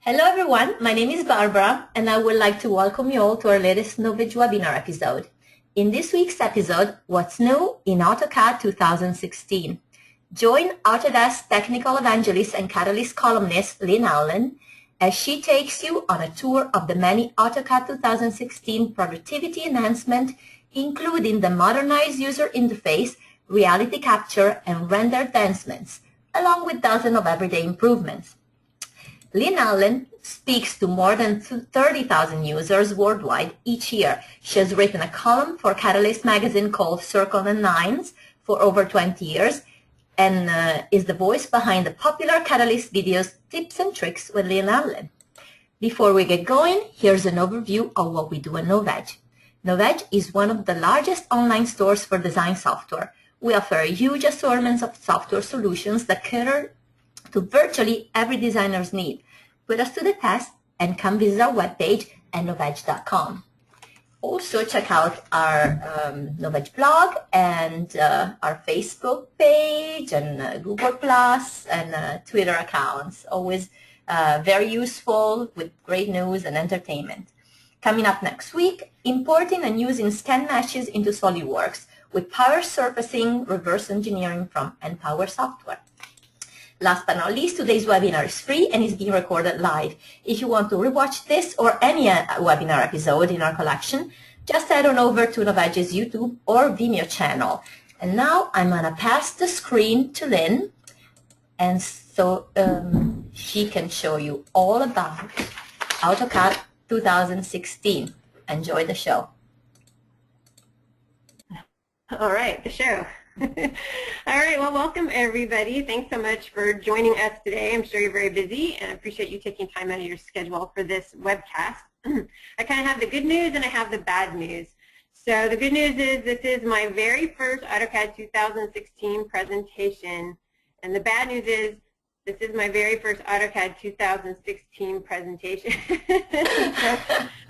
Hello everyone, my name is Barbara and I would like to welcome you all to our latest Novedge webinar episode. In this week's episode, What's New in AutoCAD 2016? Join Autodesk Technical Evangelist and Cadalyst columnist Lynn Allen as she takes you on a tour of the many AutoCAD 2016 productivity enhancements, including the modernized user interface, reality capture, and render advancements, along with dozens of everyday improvements. Lynn Allen speaks to more than 30,000 users worldwide each year. She has written a column for Cadalyst magazine called Circle and Lines for over 20 years and is the voice behind the popular Cadalyst videos Tips and Tricks with Lynn Allen. Before we get going, here's an overview of what we do at Novedge. Novedge is one of the largest online stores for design software. We offer a huge assortment of software solutions that cater to virtually every designer's need. Put us to the test and come visit our webpage at novedge.com. Also check out our Novedge blog and our Facebook page and Google Plus and Twitter accounts. Always very useful with great news and entertainment. Coming up next week, importing and using scan meshes into SolidWorks with power surfacing reverse engineering from Empower Software. Last but not least, today's webinar is free and is being recorded live. If you want to rewatch this or any webinar episode in our collection, just head on over to Novedge's YouTube or Vimeo channel. And now I'm going to pass the screen to Lynn, and so she can show you all about AutoCAD 2016. Enjoy the show. All right, the show. All right, well, welcome everybody. Thanks so much for joining us today. I'm sure you're very busy and I appreciate you taking time out of your schedule for this webcast. I kind of have the good news and I have the bad news. So the good news is this is my very first AutoCAD 2016 presentation, and the bad news is this is my very first AutoCAD 2016 presentation. So,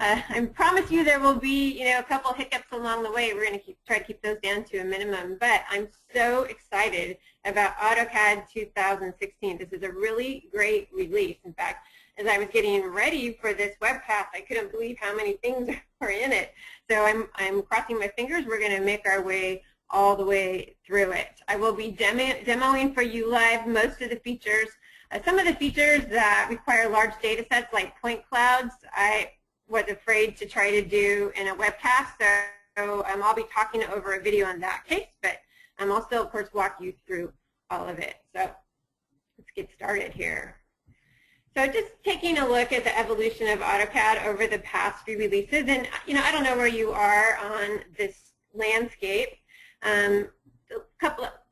I promise you there will be, a couple hiccups along the way. We're going to try to keep those down to a minimum. But I'm so excited about AutoCAD 2016. This is a really great release. In fact, as I was getting ready for this webcast, I couldn't believe how many things are in it. So I'm crossing my fingers. We're going to make our way all the way through it. I will be demoing for you live most of the features. Some of the features that require large data sets like point clouds, I was afraid to try to do in a webcast, so I'll be talking over a video in that case, but I'll still, of course, walk you through all of it. So let's get started here. So just taking a look at the evolution of AutoCAD over the past few releases, and I don't know where you are on this landscape.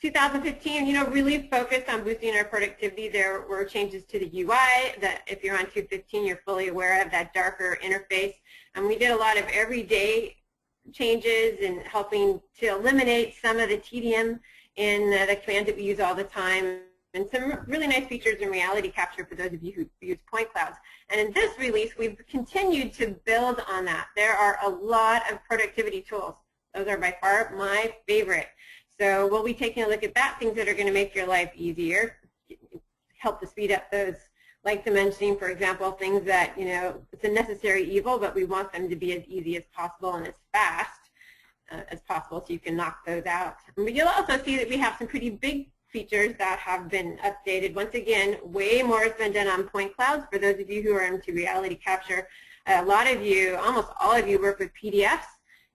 2015, really focused on boosting our productivity. There were changes to the UI that if you're on 215, you're fully aware of that darker interface. And we did a lot of everyday changes and helping to eliminate some of the tedium in the commands that we use all the time, and some really nice features in reality capture for those of you who use point clouds. And in this release, we've continued to build on that. There are a lot of productivity tools. Those are by far my favorite. So we'll be taking a look at that, things that are going to make your life easier, help to speed up those, like dimensioning, for example, things that, it's a necessary evil, but we want them to be as easy as possible and as fast as possible so you can knock those out. But you'll also see that we have some pretty big features that have been updated. Once again, way more has been done on point clouds. For those of you who are into reality capture, a lot of you, almost all of you, work with PDFs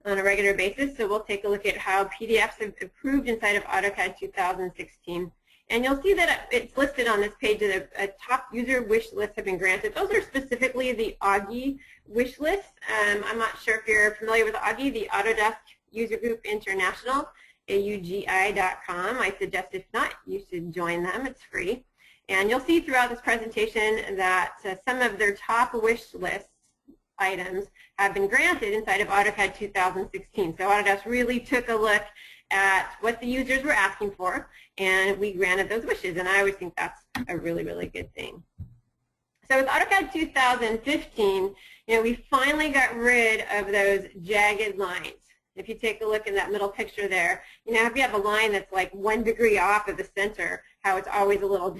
on a regular basis, so we'll take a look at how PDFs have improved inside of AutoCAD 2016. And you'll see that it's listed on this page that a top user wish lists have been granted. Those are specifically the AUGI wish lists. I'm not sure if you're familiar with AUGI, the Autodesk User Group International, AUGI.com. I suggest if not, you should join them. It's free. And you'll see throughout this presentation that some of their top wish lists items have been granted inside of AutoCAD 2016. So Autodesk really took a look at what the users were asking for, and we granted those wishes, and I always think that's a really, really good thing. So with AutoCAD 2015, we finally got rid of those jagged lines. If you take a look in that middle picture there, if you have a line that's like 1 degree off of the center, how it's always a little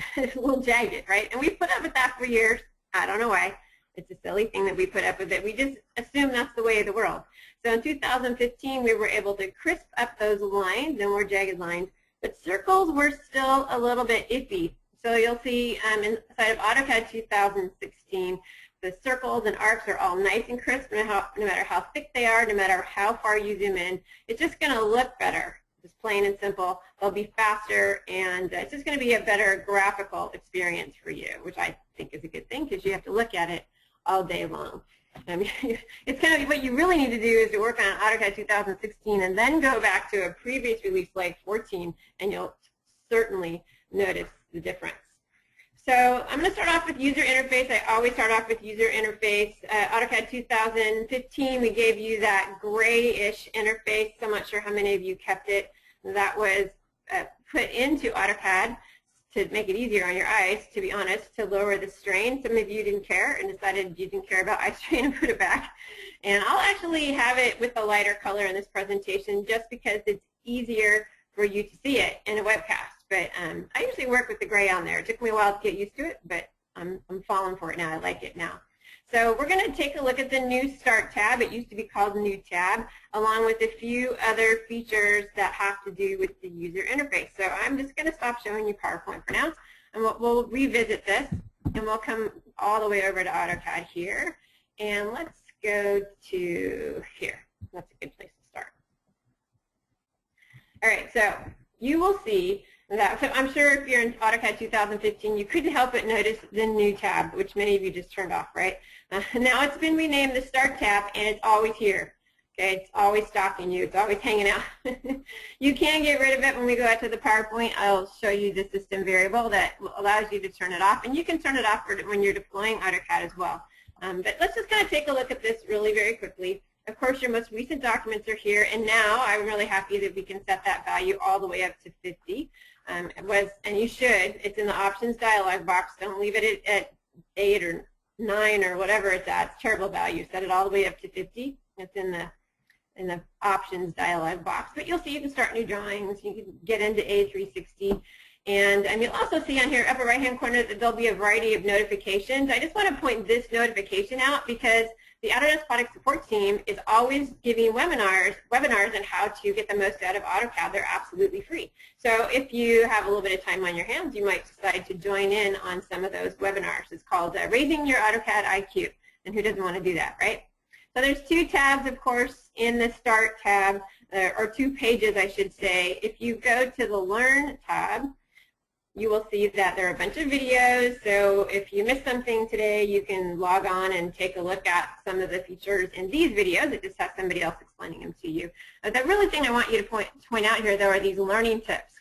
jagged, right? And we've put up with that for years. I don't know why. It's a silly thing that we put up with it. We just assume that's the way of the world. So in 2015, we were able to crisp up those lines and more jagged lines, but circles were still a little bit iffy. So you'll see inside of AutoCAD 2016, the circles and arcs are all nice and crisp, no matter how thick they are, no matter how far you zoom in. It's just going to look better, just plain and simple. They'll be faster, and it's just going to be a better graphical experience for you, which I think is a good thing because you have to look at it all day long. I mean, it's kind of what you really need to do is to work on AutoCAD 2016 and then go back to a previous release like 14, and you'll certainly notice the difference. So I'm going to start off with user interface. I always start off with user interface. AutoCAD 2015, we gave you that grayish interface. So I'm not sure how many of you kept it. That was put into AutoCAD to make it easier on your eyes, to be honest, to lower the strain. Some of you didn't care and decided you didn't care about eye strain and put it back. And I'll actually have it with the lighter color in this presentation just because it's easier for you to see it in a webcast. But I usually work with the gray on there. It took me a while to get used to it, but I'm falling for it now. I like it now. So we're going to take a look at the new Start tab. It used to be called New Tab, along with a few other features that have to do with the user interface. So I'm just going to stop showing you PowerPoint for now, and we'll revisit this, and we'll come all the way over to AutoCAD here. And let's go to here. That's a good place to start. All right, so you will see that, so I'm sure if you're in AutoCAD 2015, you couldn't help but notice the new tab, which many of you just turned off, right? Now it's been renamed the Start tab, and it's always here. Okay, it's always stalking you. It's always hanging out. You can get rid of it when we go out to the PowerPoint. I'll show you the system variable that allows you to turn it off, and you can turn it off when you're deploying AutoCAD as well. But let's just kind of take a look at this really very quickly. Of course, your most recent documents are here, and now I'm really happy that we can set that value all the way up to 50. And you should. It's in the options dialog box. Don't leave it at 8 or 9 or whatever it's at. It's terrible value. Set it all the way up to 50. It's in the options dialog box. But you'll see you can start new drawings. You can get into A360. And you'll also see on here, upper right-hand corner, that there'll be a variety of notifications. I just want to point this notification out because the Autodesk Product Support team is always giving webinars on how to get the most out of AutoCAD. They're absolutely free. So if you have a little bit of time on your hands, you might decide to join in on some of those webinars. It's called Raising Your AutoCAD IQ. And who doesn't want to do that, right? So there's two tabs, of course, in the Start tab, or two pages, I should say. If you go to the Learn tab, you will see that there are a bunch of videos, so if you missed something today, you can log on and take a look at some of the features in these videos. It just has somebody else explaining them to you. The really thing I want you to point out here, though, are these learning tips.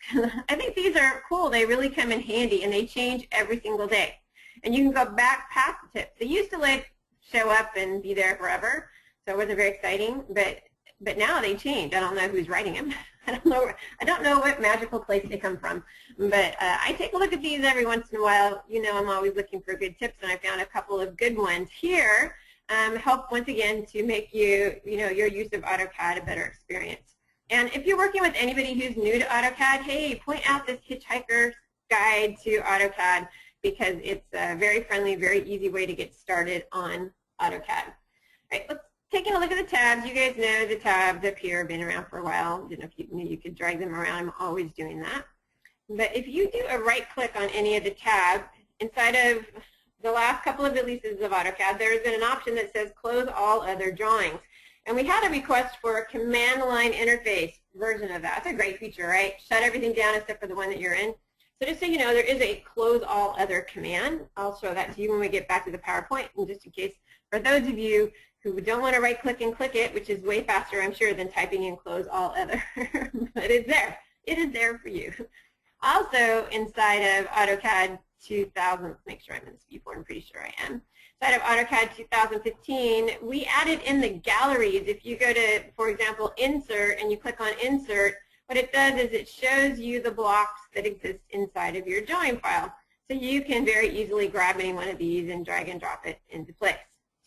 I think these are cool. They really come in handy, and they change every single day. And you can go back past the tips. They used to like show up and be there forever, so it wasn't very exciting, but now they change. I don't know who's writing them. I don't know what magical place they come from, but I take a look at these every once in a while. You know, I'm always looking for good tips, and I found a couple of good ones here. Help once again to make your use of AutoCAD a better experience. And if you're working with anybody who's new to AutoCAD, hey, point out this Hitchhiker's Guide to AutoCAD because it's a very friendly, very easy way to get started on AutoCAD. All right, let's taking a look at the tabs. You guys know the tabs up here have been around for a while. Didn't know if you knew you could drag them around. I'm always doing that. But if you do a right click on any of the tabs, inside of the last couple of releases of AutoCAD, there's been an option that says close all other drawings. And we had a request for a command line interface version of that. It's a great feature, right? Shut everything down except for the one that you're in. So just so you know, there is a close all other command. I'll show that to you when we get back to the PowerPoint, and just in case, for those of you who don't want to right click and click it, which is way faster, I'm sure, than typing in close all other. But it's there. It is there for you. Also, inside of AutoCAD 2000, let's make sure I'm in this viewport. I'm pretty sure I am. Inside of AutoCAD 2015, we added in the galleries. If you go to, for example, Insert, and you click on Insert, what it does is it shows you the blocks that exist inside of your drawing file. So you can very easily grab any one of these and drag and drop it into place.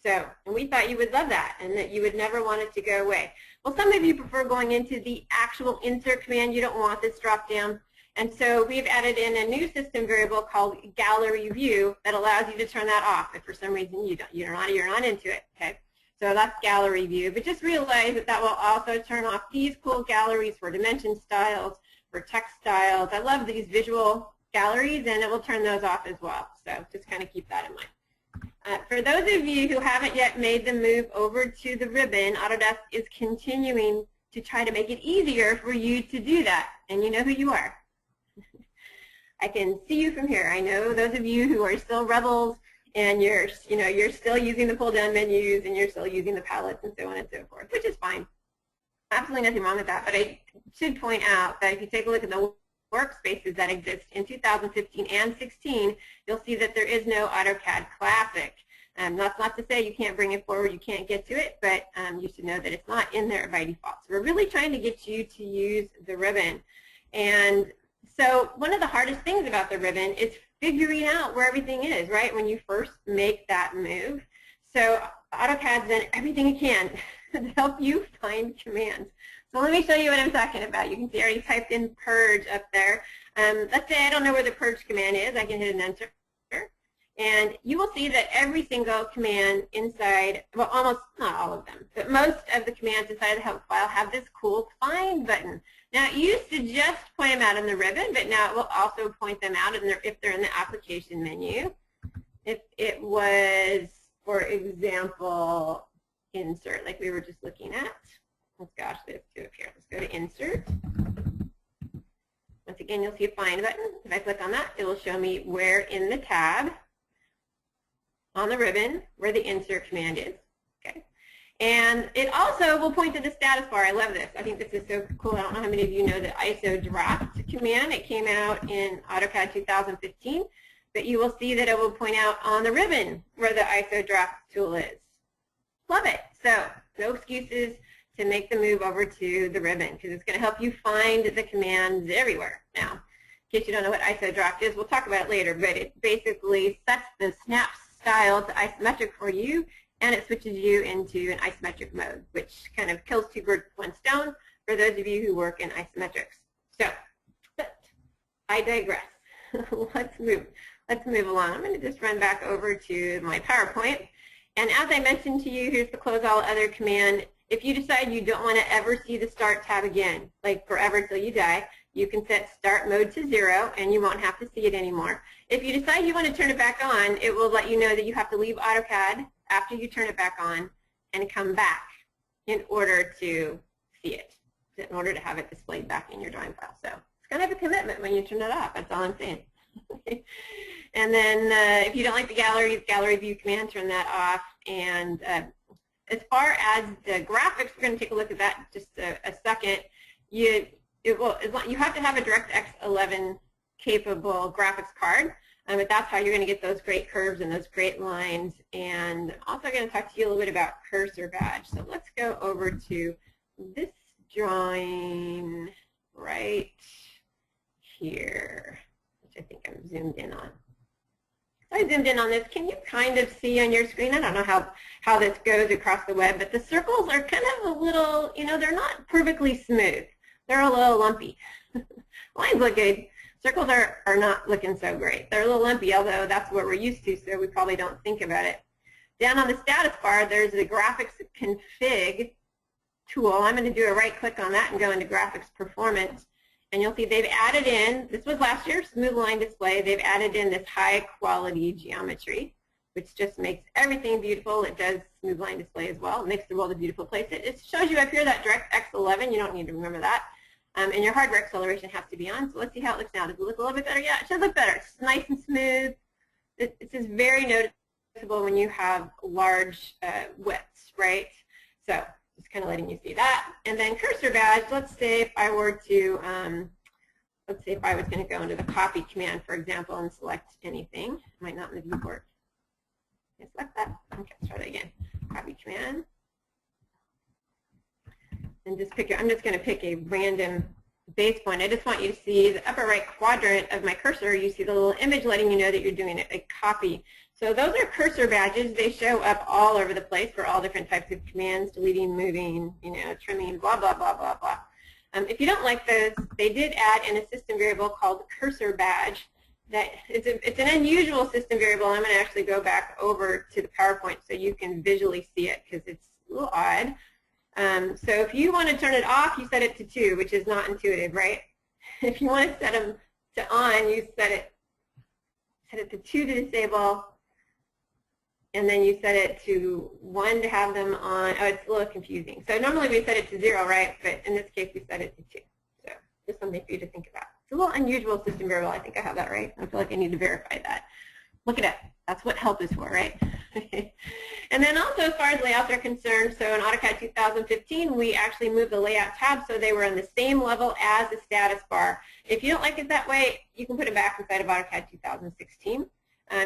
So, and we thought you would love that and that you would never want it to go away. Well, some of you prefer going into the actual insert command. You don't want this drop down. And so we've added in a new system variable called gallery view that allows you to turn that off if for some reason you're not into it. Okay, so that's gallery view. But just realize that that will also turn off these cool galleries for dimension styles, for text styles. I love these visual galleries, and it will turn those off as well. So just kind of keep that in mind. For those of you who haven't yet made the move over to the ribbon, Autodesk is continuing to try to make it easier for you to do that. And you know who you are. I can see you from here. I know those of you who are still rebels and you're still using the pull down menus and you're still using the palettes and so on and so forth, which is fine. Absolutely nothing wrong with that. But I should point out that if you take a look at the workspaces that exist in 2015 and 16, you'll see that there is no AutoCAD Classic. That's not to say you can't bring it forward, you can't get to it, but you should know that it's not in there by default. So we're really trying to get you to use the ribbon. And so one of the hardest things about the ribbon is figuring out where everything is, right, when you first make that move. So AutoCAD's done everything it can to help you find commands. So let me show you what I'm talking about. You can see I already typed in purge up there. Let's say I don't know where the purge command is. I can hit an enter. And you will see that every single command inside, well, almost, not all of them, but most of the commands inside the help file have this cool find button. Now, it used to just point them out in the ribbon, but now it will also point them out if they're in the application menu. If it was, for example, insert, like we were just looking at. Oh gosh, let's do it here. Let's go to insert. Once again, you'll see a find button. If I click on that, it will show me where in the tab on the ribbon where the insert command is. Okay. And it also will point to the status bar. I love this. I think this is so cool. I don't know how many of you know the ISO draft command. It came out in AutoCAD 2015, but you will see that it will point out on the ribbon where the ISO draft tool is. Love it. So no excuses to make the move over to the ribbon because it's going to help you find the commands everywhere. Now, in case you don't know what ISO draft is, we'll talk about it later, but it basically sets the snap style to isometric for you, and it switches you into an isometric mode, which kind of kills two birds with one stone for those of you who work in isometrics. So, but I digress. Let's move along. I'm going to just run back over to my PowerPoint. And as I mentioned to you, here's the close all other command. If you decide you don't want to ever see the Start tab again, like forever till you die, you can set Start mode to 0, and you won't have to see it anymore. If you decide you want to turn it back on, it will let you know that you have to leave AutoCAD after you turn it back on and come back in order to see it, in order to have it displayed back in your drawing file. So it's kind of a commitment when you turn it off. That's all I'm saying. And then if you don't like the gallery view command, turn that off. And as far as the graphics, we're going to take a look at that in just a second. You have to have a DirectX 11 capable graphics card, but that's how you're going to get those great curves and those great lines. And I'm also going to talk to you a little bit about cursor badge. So let's go over to this drawing right here, which I think I'm zoomed in on. I zoomed in on this. Can you kind of see on your screen? I don't know how this goes across the web, but the circles are kind of a little, they're not perfectly smooth. They're a little lumpy. Lines look good. Circles are not looking so great. They're a little lumpy, although that's what we're used to, so we probably don't think about it. Down on the status bar, there's the graphics config tool. I'm going to do a right click on that and go into graphics performance. And you'll see they've added in, this was last year's smooth line display, they've added in this high quality geometry, which just makes everything beautiful. It does smooth line display as well. It makes the world a beautiful place. It shows you up here that DirectX 11. You don't need to remember that. And your hardware acceleration has to be on. So let's see how it looks now. Does it look a little bit better? Yeah, it should look better. It's nice and smooth. It's just very noticeable when you have large widths, right? So just kind of letting you see that. And then cursor badge, let's say if I were to, let's say if I was going to go into the copy command, for example, and select anything. It might not in the viewport. Can I select that? Okay, let's try that again. Copy command. And just I'm just going to pick a random base point. I just want you to see the upper right quadrant of my cursor. You see the little image letting you know that you're doing a copy. So those are cursor badges. They show up all over the place for all different types of commands, deleting, moving, trimming, blah, blah, blah, blah, blah. If you don't like those, they did add in a system variable called cursor badge. That it's an unusual system variable. I'm going to actually go back over to the PowerPoint so you can visually see it because it's a little odd. So if you want to turn it off, you set it to 2, which is not intuitive, right? If you want to set them to on, you set it to 2 to disable, and then you set it to 1 to have them on. Oh, it's a little confusing. So normally we set it to 0, right? But in this case, we set it to 2. So just something for you to think about. It's a little unusual system variable. I think I have that right. I feel like I need to verify that. Look at it. That's what help is for, right? And then also as far as layouts are concerned, so in AutoCAD 2015, we actually moved the layout tab so they were on the same level as the status bar. If you don't like it that way, you can put it back inside of AutoCAD 2016.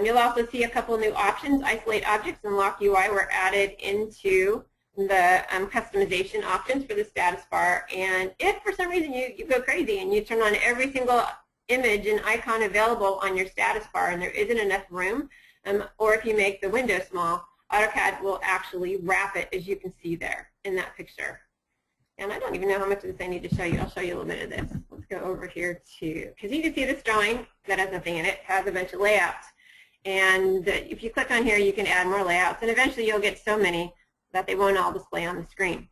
You'll also see a couple new options. Isolate objects and lock UI were added into the customization options for the status bar. And if for some reason you go crazy and you turn on every single image and icon available on your status bar and there isn't enough room, or if you make the window small, AutoCAD will actually wrap it, as you can see there in that picture. And I don't even know how much of this I need to show you. I'll show you a little bit of this. Let's go over here to, because you can see this drawing that has nothing in it, has a bunch of layouts. And if you click on here, you can add more layouts. And eventually you'll get so many that they won't all display on the screen.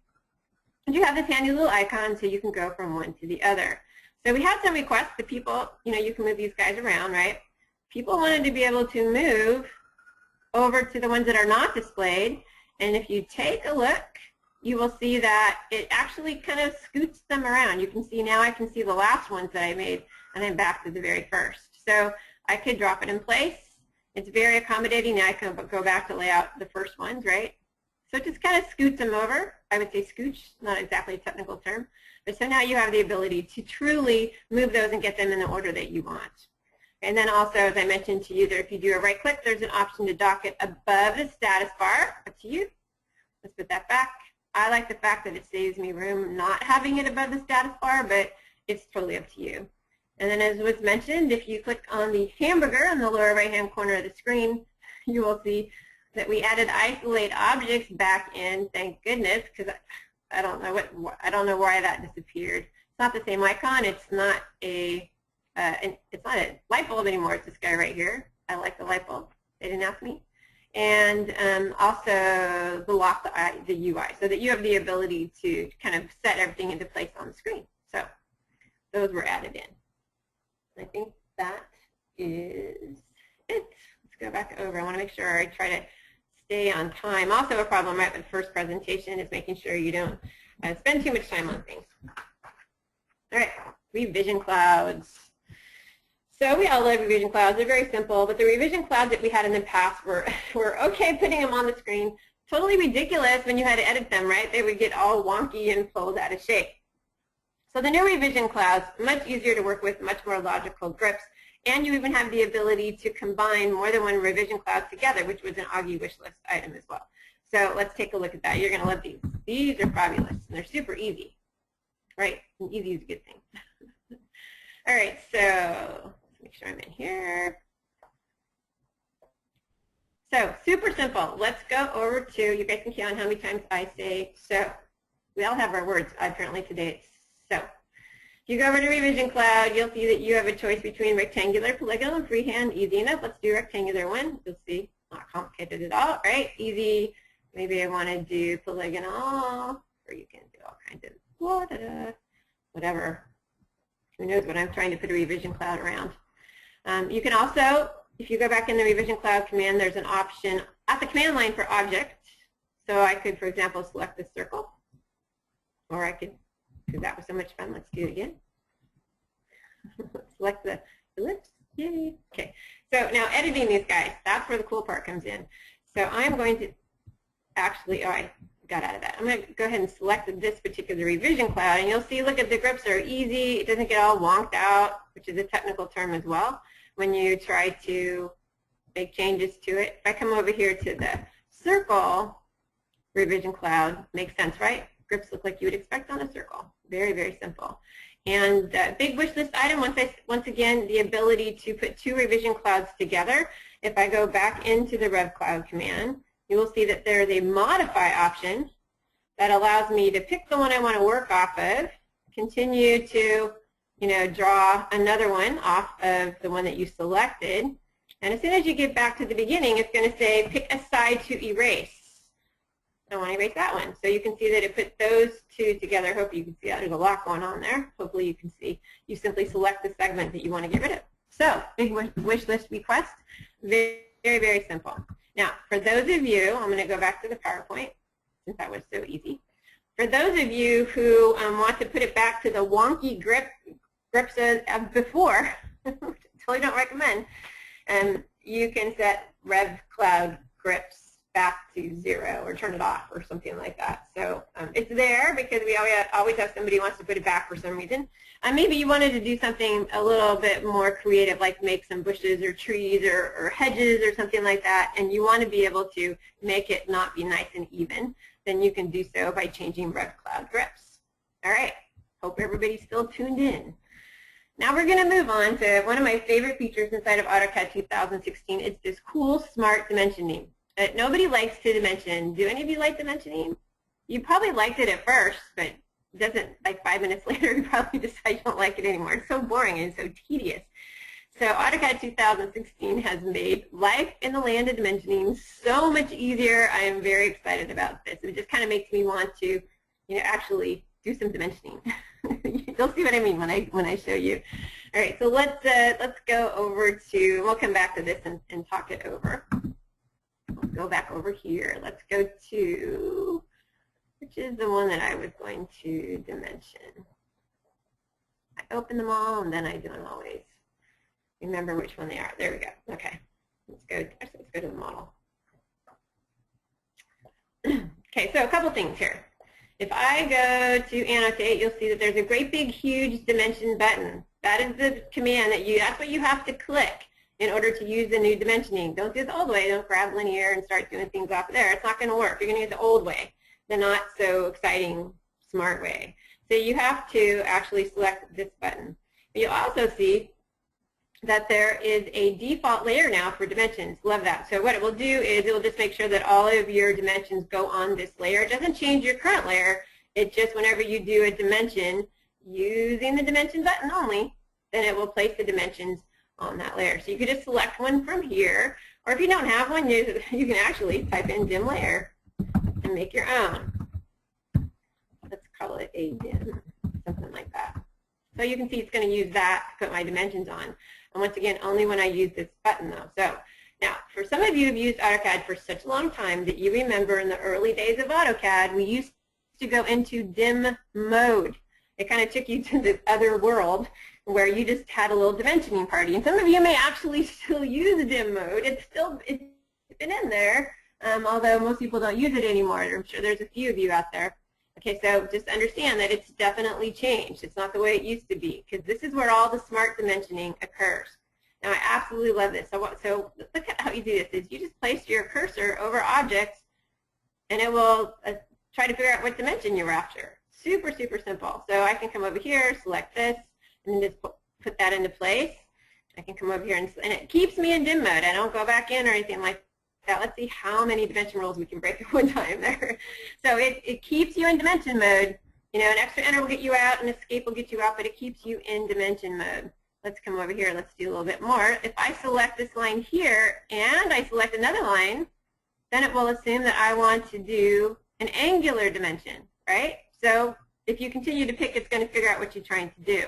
And you have this handy little icon so you can go from one to the other. So we had some requests that people, you can move these guys around, right? People wanted to be able to move over to the ones that are not displayed. And if you take a look, you will see that it actually kind of scoots them around. You can see now I can see the last ones that I made and then back to the very first. So I could drop it in place. It's very accommodating. Now I can go back to lay out the first ones, right? So it just kind of scoots them over. I would say scooch, not exactly a technical term. But so now you have the ability to truly move those and get them in the order that you want. And then also, as I mentioned to you, that if you do a right click, there's an option to dock it above the status bar. Up to you. Let's put that back. I like the fact that it saves me room not having it above the status bar, but it's totally up to you. And then as was mentioned, if you click on the hamburger in the lower right-hand corner of the screen, you will see that we added isolate objects back in. Thank goodness, because I don't know why that disappeared. It's not the same icon. It's not a light bulb anymore. It's this guy right here. I like the light bulb. They didn't ask me. And also the lock the UI, so that you have the ability to kind of set everything into place on the screen. So those were added in. I think that is it. Let's go back over. I want to make sure I try to stay on time. Also a problem right with the first presentation is making sure you don't spend too much time on things. All right, revision clouds. So we all love revision clouds. They're very simple, but the revision clouds that we had in the past were okay putting them on the screen. Totally ridiculous when you had to edit them, right? They would get all wonky and pulled out of shape. So the new revision clouds, much easier to work with, much more logical grips, and you even have the ability to combine more than one revision cloud together, which was an Augie wish list item as well. So let's take a look at that. You're going to love these. These are fabulous, and they're super easy, right? And easy is a good thing. All right, so make sure I'm in here. So super simple. Let's go over to, you guys can count how many times I say so. We all have our words apparently today. So if you go over to revision cloud, you'll see that you have a choice between rectangular, polygonal, and freehand. Easy enough. Let's do rectangular one. You'll see, not complicated at all, right? Easy. Maybe I want to do polygonal, or you can do all kinds of whatever. Who knows what I'm trying to put a revision cloud around. You can also, if you go back in the revision cloud command, there's an option at the command line for object. So I could, for example, select this circle, or I could, because that was so much fun, let's do it again. Select the ellipse, yay. Okay, so now editing these guys, that's where the cool part comes in. So I'm going to actually, oh, I got out of that. I'm going to go ahead and select this particular revision cloud, and you'll see, look at the grips are easy. It doesn't get all wonked out, which is a technical term as well, when you try to make changes to it. If I come over here to the circle revision cloud, makes sense, right? Grips look like you would expect on a circle. Very, very simple. And big wish list item, once again, the ability to put two revision clouds together. If I go back into the rev cloud command, you will see that there's a modify option that allows me to pick the one I want to work off of, continue to, draw another one off of the one that you selected. And as soon as you get back to the beginning, it's going to say pick a side to erase. I want to erase that one. So you can see that it put those two together. Hope you can see that. There's a lot going on there. Hopefully you can see. You simply select the segment that you want to get rid of. So big wish list request. Very, very, very simple. Now, for those of you, I'm going to go back to the PowerPoint since that was so easy. For those of you who want to put it back to the wonky grips of before, totally don't recommend, you can set Rev Cloud grips back to 0 or turn it off or something like that. So it's there because we always have somebody who wants to put it back for some reason. Maybe you wanted to do something a little bit more creative, like make some bushes or trees or hedges or something like that, and you want to be able to make it not be nice and even, then you can do so by changing Rev Cloud grips. All right, hope everybody's still tuned in. Now we're going to move on to one of my favorite features inside of AutoCAD 2016. It's this cool smart dimensioning. Nobody likes to dimension. Do any of you like dimensioning? You probably liked it at first, but doesn't, like 5 minutes later, you probably decide you don't like it anymore. It's so boring and so tedious. So AutoCAD 2016 has made life in the land of dimensioning so much easier. I am very excited about this. It just kind of makes me want to, actually do some dimensioning. You'll see what I mean when I show you. All right, so let's go over to. We'll come back to this and talk it over. Let's go back over here. Let's go to, which is the one that I was going to dimension. I open them all and then I don't always remember which one they are. There we go. Okay. Let's go to the model. Okay, so a couple things here. If I go to annotate, you'll see that there's a great big huge dimension button. That is the command that's what you have to click in order to use the new dimensioning. Don't do it the old way. Don't grab linear and start doing things off there. It's not going to work. You're going to use the old way, the not so exciting, smart way. So you have to actually select this button. You'll also see that there is a default layer now for dimensions. Love that. So what it will do is it will just make sure that all of your dimensions go on this layer. It doesn't change your current layer. It just, whenever you do a dimension using the dimension button only, then it will place the dimensions on that layer. So you could just select one from here, or if you don't have one, you can actually type in dim layer and make your own. Let's call it a dim, something like that. So you can see it's going to use that to put my dimensions on. And once again, only when I use this button though. So now, for some of you who've used AutoCAD for such a long time that you remember in the early days of AutoCAD, we used to go into dim mode. It kind of took you to this other world where you just had a little dimensioning party. And some of you may actually still use dim mode. It's been in there, although most people don't use it anymore. I'm sure there's a few of you out there. Okay, so just understand that it's definitely changed. It's not the way it used to be, because this is where all the smart dimensioning occurs. Now, I absolutely love this. So look at how easy this is. You just place your cursor over objects, and it will try to figure out what dimension you're after. Super, super simple. So I can come over here, select this, and just put that into place. I can come over here, and it keeps me in dim mode. I don't go back in or anything like that. Let's see how many dimension rules we can break at one time there. So it keeps you in dimension mode. An extra enter will get you out, and escape will get you out, but it keeps you in dimension mode. Let's come over here. Let's do a little bit more. If I select this line here, and I select another line, then it will assume that I want to do an angular dimension, right? So if you continue to pick, it's going to figure out what you're trying to do.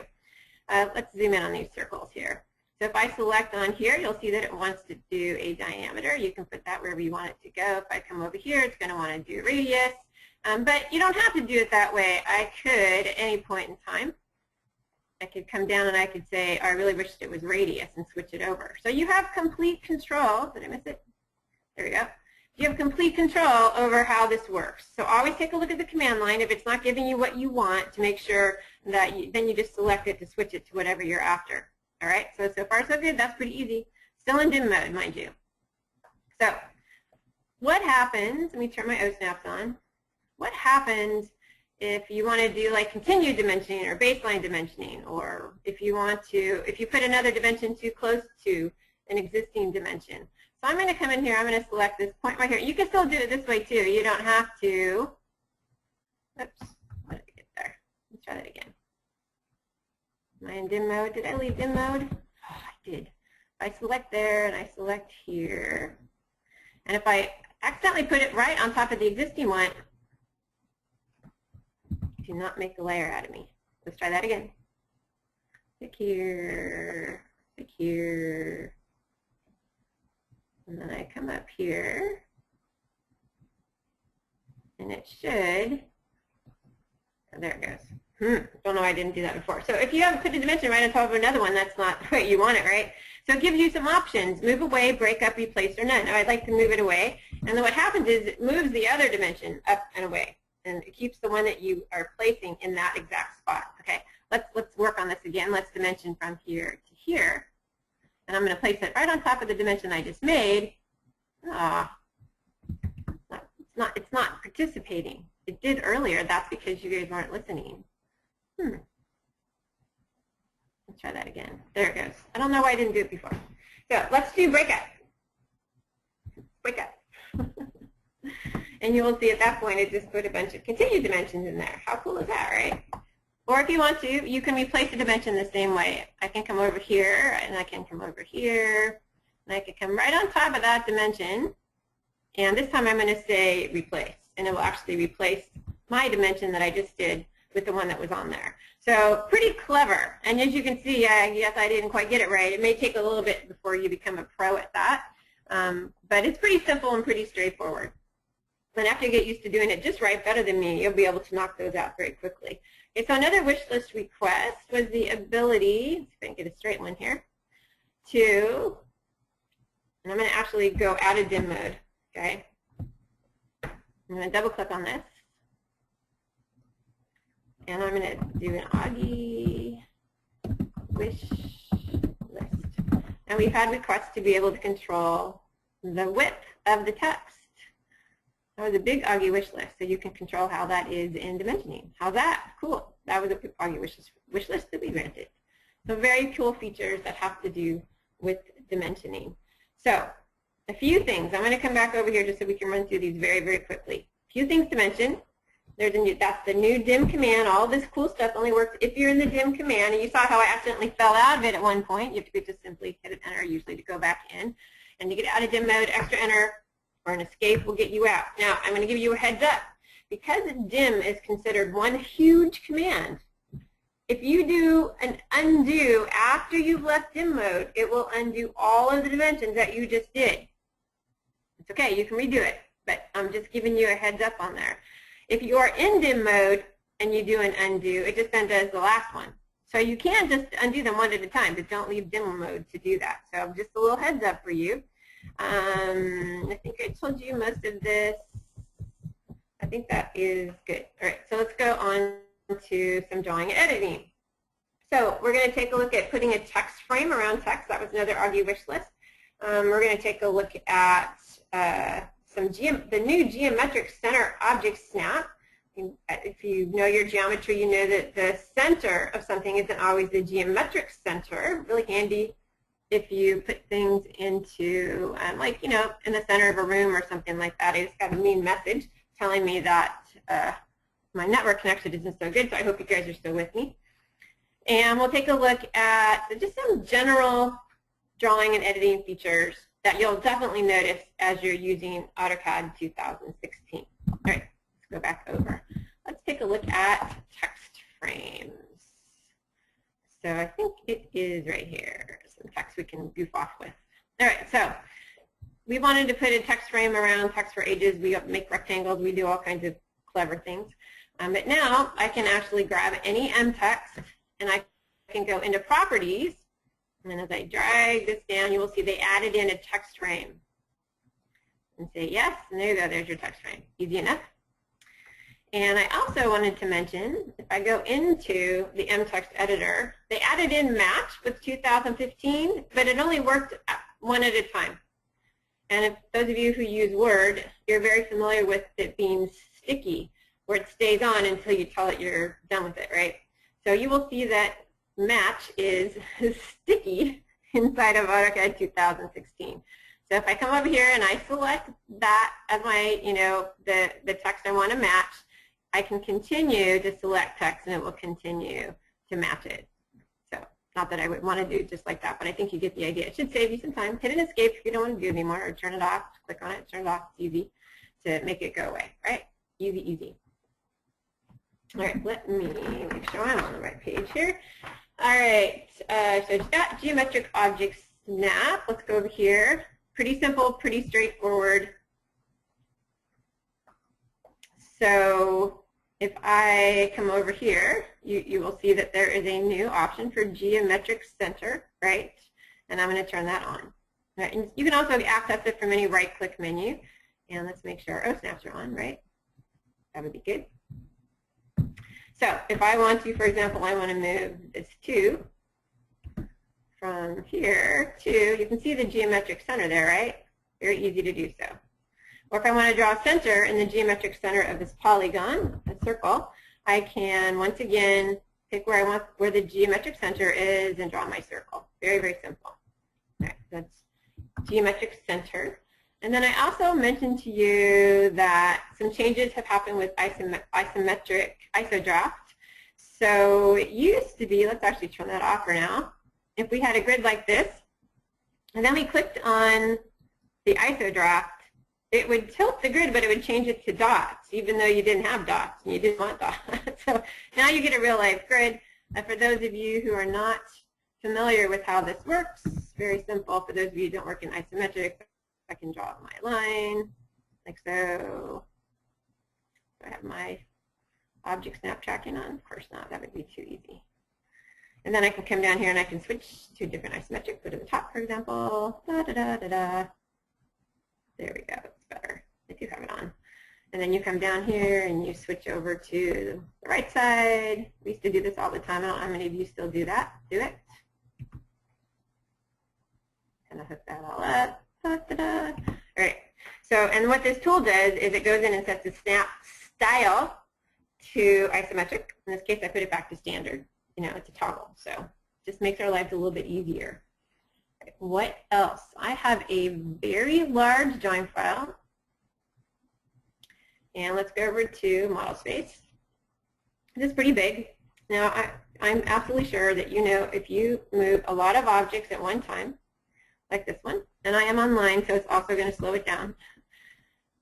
Let's zoom in on these circles here. So if I select on here, you'll see that it wants to do a diameter. You can put that wherever you want it to go. If I come over here, it's going to want to do radius. But you don't have to do it that way. I could, at any point in time, I could come down and I could say, I really wished it was radius, and switch it over. So you have complete control. Did I miss it? There we go. You have complete control over how this works. So always take a look at the command line. If it's not giving you what you want, to make sure that then you just select it to switch it to whatever you're after. All right, so far so good. That's pretty easy. Still in dim mode, mind you. So what happens, let me turn my O-snaps on. What happens if you want to do like continued dimensioning or baseline dimensioning, or if you put another dimension too close to an existing dimension? So I'm going to come in here. I'm going to select this point right here. You can still do it this way too. You don't have to. Oops, what did I get there? Let's try that again. Am I in dim mode? Did I leave dim mode? Oh, I did. If I select there and I select here, and if I accidentally put it right on top of the existing one, do not make a layer out of me. Let's try that again. Click here, click here, and then I come up here, and it should, oh, there it goes. Don't know why I didn't do that before. So if you have put a dimension right on top of another one, that's not what you want it, right? So it gives you some options: move away, break up, replace, or none. Now I'd like to move it away, and then what happens is it moves the other dimension up and away, and it keeps the one that you are placing in that exact spot. Okay, let's work on this again. Let's dimension from here to here, and I'm going to place it right on top of the dimension I just made. It's not participating. It did earlier. That's because you guys weren't listening. Let's try that again. There it goes. I don't know why I didn't do it before. So let's do breakup. Breakup. And you will see at that point it just put a bunch of continued dimensions in there. How cool is that, right? Or if you want to, you can replace a dimension the same way. I can come over here, and I can come over here, and I can come right on top of that dimension. And this time I'm going to say replace, and it will actually replace my dimension that I just did with the one that was on there. So pretty clever. And as you can see, yes, I didn't quite get it right. It may take a little bit before you become a pro at that. But it's pretty simple and pretty straightforward. And after you get used to doing it just right, better than me, you'll be able to knock those out very quickly. Okay, so another wish list request was the ability, let's see if I can get a straight one here, and I'm going to actually go out of dim mode. Okay, I'm going to double click on this, and I'm going to do an Augie wish list. And we've had requests to be able to control the width of the text. That was a big Augie wish list, so you can control how that is in dimensioning. How's that? Cool. That was a big Augie wish list that we granted. So very cool features that have to do with dimensioning. So a few things. I'm going to come back over here just so we can run through these very, very quickly. A few things to mention. That's the new dim command. All this cool stuff only works if you're in the dim command. And you saw how I accidentally fell out of it at one point. You have to just simply hit an enter usually to go back in. And to get out of dim mode, extra enter or an escape will get you out. Now, I'm going to give you a heads up. Because dim is considered one huge command, if you do an undo after you've left dim mode, it will undo all of the dimensions that you just did. It's okay, you can redo it, but I'm just giving you a heads up on there. If you are in dim mode and you do an undo, it just undoes the last one. So you can just undo them one at a time, but don't leave dim mode to do that. So just a little heads up for you. I think I told you most of this. I think that is good. All right, so let's go on to some drawing and editing. So we're going to take a look at putting a text frame around text. That was another Augie wish list. We're going to take a look at the new geometric center object snap. If you know your geometry, you know that the center of something isn't always the geometric center. Really handy if you put things into, like, you know, in the center of a room or something like that. I just got a mean message telling me that my network connection isn't so good, so I hope you guys are still with me. And we'll take a look at just some general drawing and editing features that you'll definitely notice as you're using AutoCAD 2016. All right, let's go back over. Let's take a look at text frames. So I think it is right here, some text we can goof off with. All right, so we wanted to put a text frame around text for ages. We make rectangles. We do all kinds of clever things. But now I can actually grab any M text, and I can go into properties. And as I drag this down, you will see they added in a text frame. And say yes, and there you go. There's your text frame. Easy enough. And I also wanted to mention, if I go into the M text editor, they added in match with 2015, but it only worked one at a time. And if those of you who use Word, you're very familiar with it being sticky, where it stays on until you tell it you're done with it, right? So you will see that match is sticky inside of AutoCAD 2016. So if I come over here and I select that as my, you know, the text I want to match, I can continue to select text and it will continue to match it. So Not that I would want to do it just like that, but I think you get the idea. It should save you some time. Hit an escape if you don't want to do it anymore, or turn it off. Click on it, turn it off. It's easy to make it go away, right? Easy, easy. All right, let me make sure I'm on the right page here. All right, so it's got geometric object snap. Let's go over here. Pretty simple, pretty straightforward. So if I come over here, you will see that there is a new option for geometric center, right? And I'm going to turn that on. Right? And you can also access it from any right-click menu. And let's make sure, oh, snaps are on, right? That would be good. So if I want to, for example, I want to move this 2 from here to, you can see the geometric center there, right? Very easy to do so. Or if I want to draw a center in the geometric center of this polygon, a circle, I can once again pick where I want, where the geometric center is, and draw my circle. Very, very simple. All right, that's geometric center. And then I also mentioned to you that some changes have happened with isometric isodraft. So it used to be, let's actually turn that off for now. If we had a grid like this, and then we clicked on the isodraft, it would tilt the grid, but it would change it to dots, even though you didn't have dots and you didn't want dots. So now you get a real-life grid. For those of you who are not familiar with how this works, very simple. For those of you who don't work in isometric, I can draw my line like so. Do I have my object snap tracking on? Of course not. That would be too easy. And then I can come down here and I can switch to different isometric. Go to the top, for example. Da, da, da, da, da. There we go. It's better. I do have it on. And then you come down here and you switch over to the right side. We used to do this all the time. I don't know how many of you still do that. Do it. Kind of hook that all up. Da, da, da. All right. So, and what this tool does is it goes in and sets the snap style to isometric. In this case, I put it back to standard. You know, it's a toggle. So it just makes our lives a little bit easier. What else? I have a very large drawing file. And let's go over to model space. This is pretty big. Now, I'm absolutely sure that you know if you move a lot of objects at one time, like this one, and I am online, so it's also going to slow it down.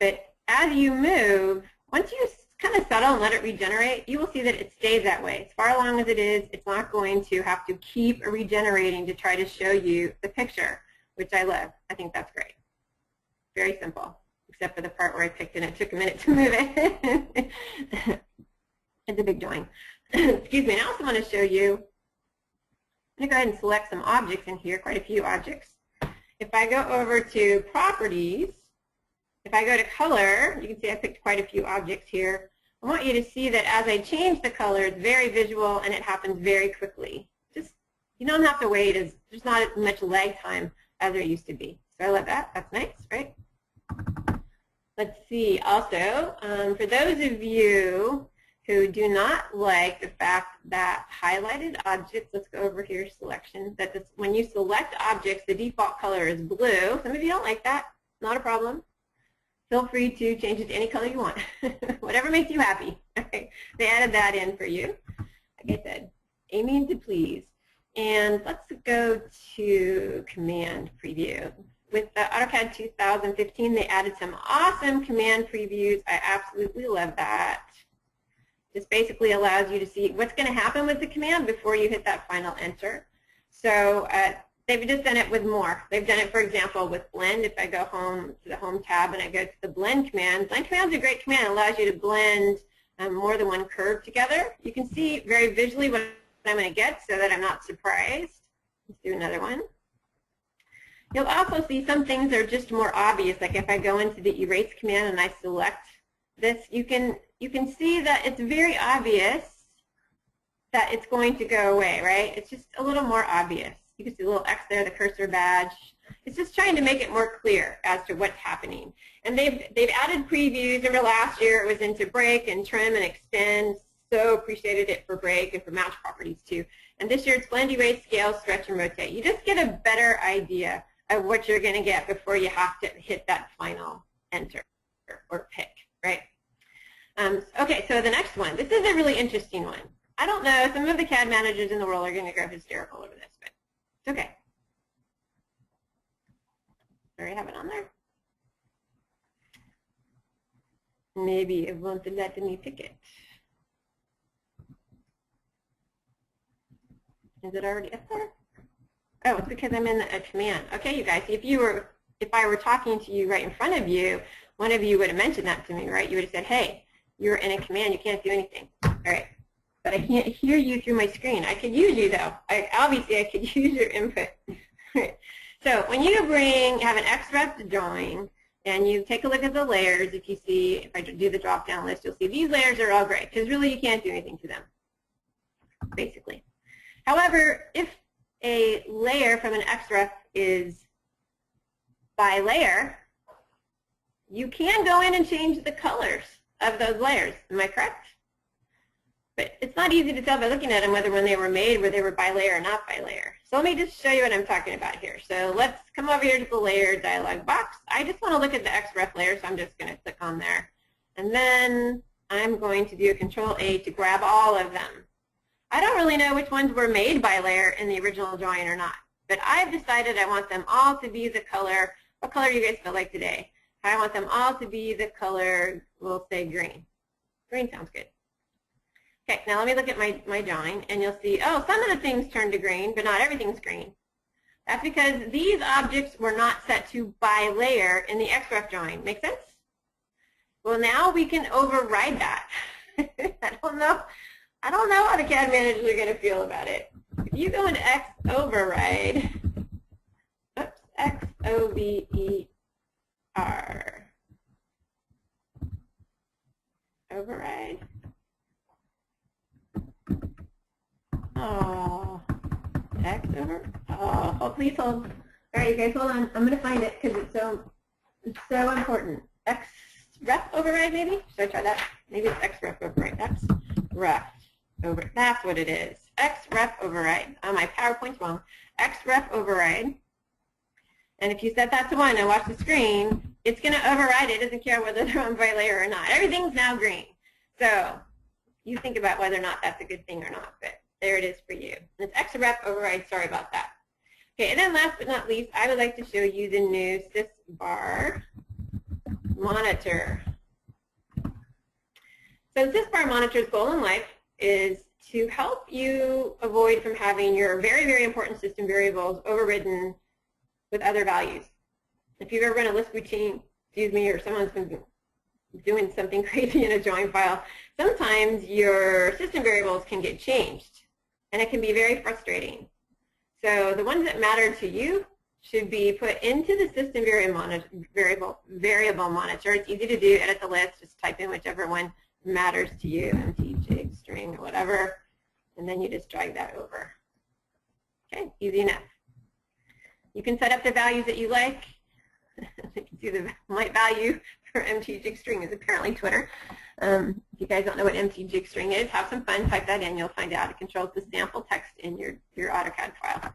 But as you move, once you kind of settle and let it regenerate, you will see that it stays that way. As far along as it is, it's not going to have to keep regenerating to try to show you the picture, which I love. I think that's great. Very simple, except for the part where I picked it and it took a minute to move it. It's a big drawing. Excuse me. And I also want to show you, I'm going to go ahead and select some objects in here, quite a few objects. If I go over to properties, if I go to color, you can see I picked quite a few objects here. I want you to see that as I change the color, it's very visual and it happens very quickly. Just, you don't have to wait. There's not as much lag time as there used to be. So I love that. That's nice, right? Let's see. Also, for those of you who do not like the fact that highlighted objects, let's go over here, selection, that this, when you select objects, the default color is blue. Some of you don't like that. Not a problem. Feel free to change it to any color you want. Whatever makes you happy. Okay. They added that in for you. Like I said, aiming to please. And let's go to command preview. With the AutoCAD 2015, they added some awesome command previews. I absolutely love that. This basically allows you to see what's going to happen with the command before you hit that final enter. So they've just done it with more. They've done it, for example, with blend. If I go home to the home tab and I go to the blend command is a great command. It allows you to blend more than one curve together. You can see very visually what I'm going to get so that I'm not surprised. Let's do another one. You'll also see some things that are just more obvious. Like if I go into the erase command and I select this, you can see that it's very obvious that it's going to go away, right? It's just a little more obvious. You can see the little X there, the cursor badge. It's just trying to make it more clear as to what's happening. And they've added previews. Remember last year it was into break and trim and extend. So appreciated it for break and for match properties too. And this year it's blend, erase, scale, stretch, and rotate. You just get a better idea of what you're going to get before you have to hit that final enter or pick, right? Okay, so the next one. This is a really interesting one. I don't know, some of the CAD managers in the world are going to go hysterical over this, but it's okay. Do I have it on there? Maybe it won't let me pick it. Is it already up there? Oh, it's because I'm in a command. Okay, you guys, if I were talking to you right in front of you, one of you would have mentioned that to me, right? You would have said, hey, you're in a command, you can't do anything. All right. But I can't hear you through my screen. I could use you, though. Obviously, I could use your input. So when you have an XREF drawing, and you take a look at the layers, if you see, if I do the drop-down list, you'll see these layers are all gray, because really you can't do anything to them, basically. However, if a layer from an XREF is by layer, you can go in and change the colors of those layers. Am I correct? But it's not easy to tell by looking at them whether when they were made, whether they were by layer or not by layer. So let me just show you what I'm talking about here. So let's come over here to the layer dialog box. I just want to look at the XREF layer, so I'm just going to click on there. And then I'm going to do Control-A to grab all of them. I don't really know which ones were made by layer in the original drawing or not, but I've decided I want them all to be the color. What color do you guys feel like today? I want them all to be the color, we'll say green. Green sounds good. Okay, now let me look at my drawing, and you'll see, oh, some of the things turned to green, but not everything's green. That's because these objects were not set to by layer in the XREF drawing. Make sense? Well, now we can override that. I don't know how the CAD managers are going to feel about it. If you go into X override, oops, X-O-V-E-R, override. Oh, X over. Oh, please hold. All right, you guys, hold on. I'm going to find it because it's so important. XREF override, maybe? Should I try that? Maybe it's XREF override. XREF over. That's what it is. XREF override. Oh, my PowerPoint's wrong. XREF override. And if you set that to 1 and watch the screen, it's going to override it. It doesn't care whether they're on by layer or not. Everything's now green. So you think about whether or not that's a good thing or not. But there it is for you. And it's XREF override. Sorry about that. Okay, and then last but not least, I would like to show you the new SysBar monitor. So SysBar monitor's goal in life is to help you avoid from having your very, very important system variables overridden with other values. If you've ever run a list routine, or someone's been doing something crazy in a drawing file, sometimes your system variables can get changed, and it can be very frustrating. So the ones that matter to you should be put into the system variable monitor. It's easy to do. Edit the list. Just type in whichever one matters to you, mtjig string or whatever, and then you just drag that over. Okay, easy enough. You can set up the values that you like. You can see the value for mtjig string is apparently Twitter. If you guys don't know what mtjig string is, have some fun. Type that in. You'll find out. It controls the sample text in your AutoCAD file.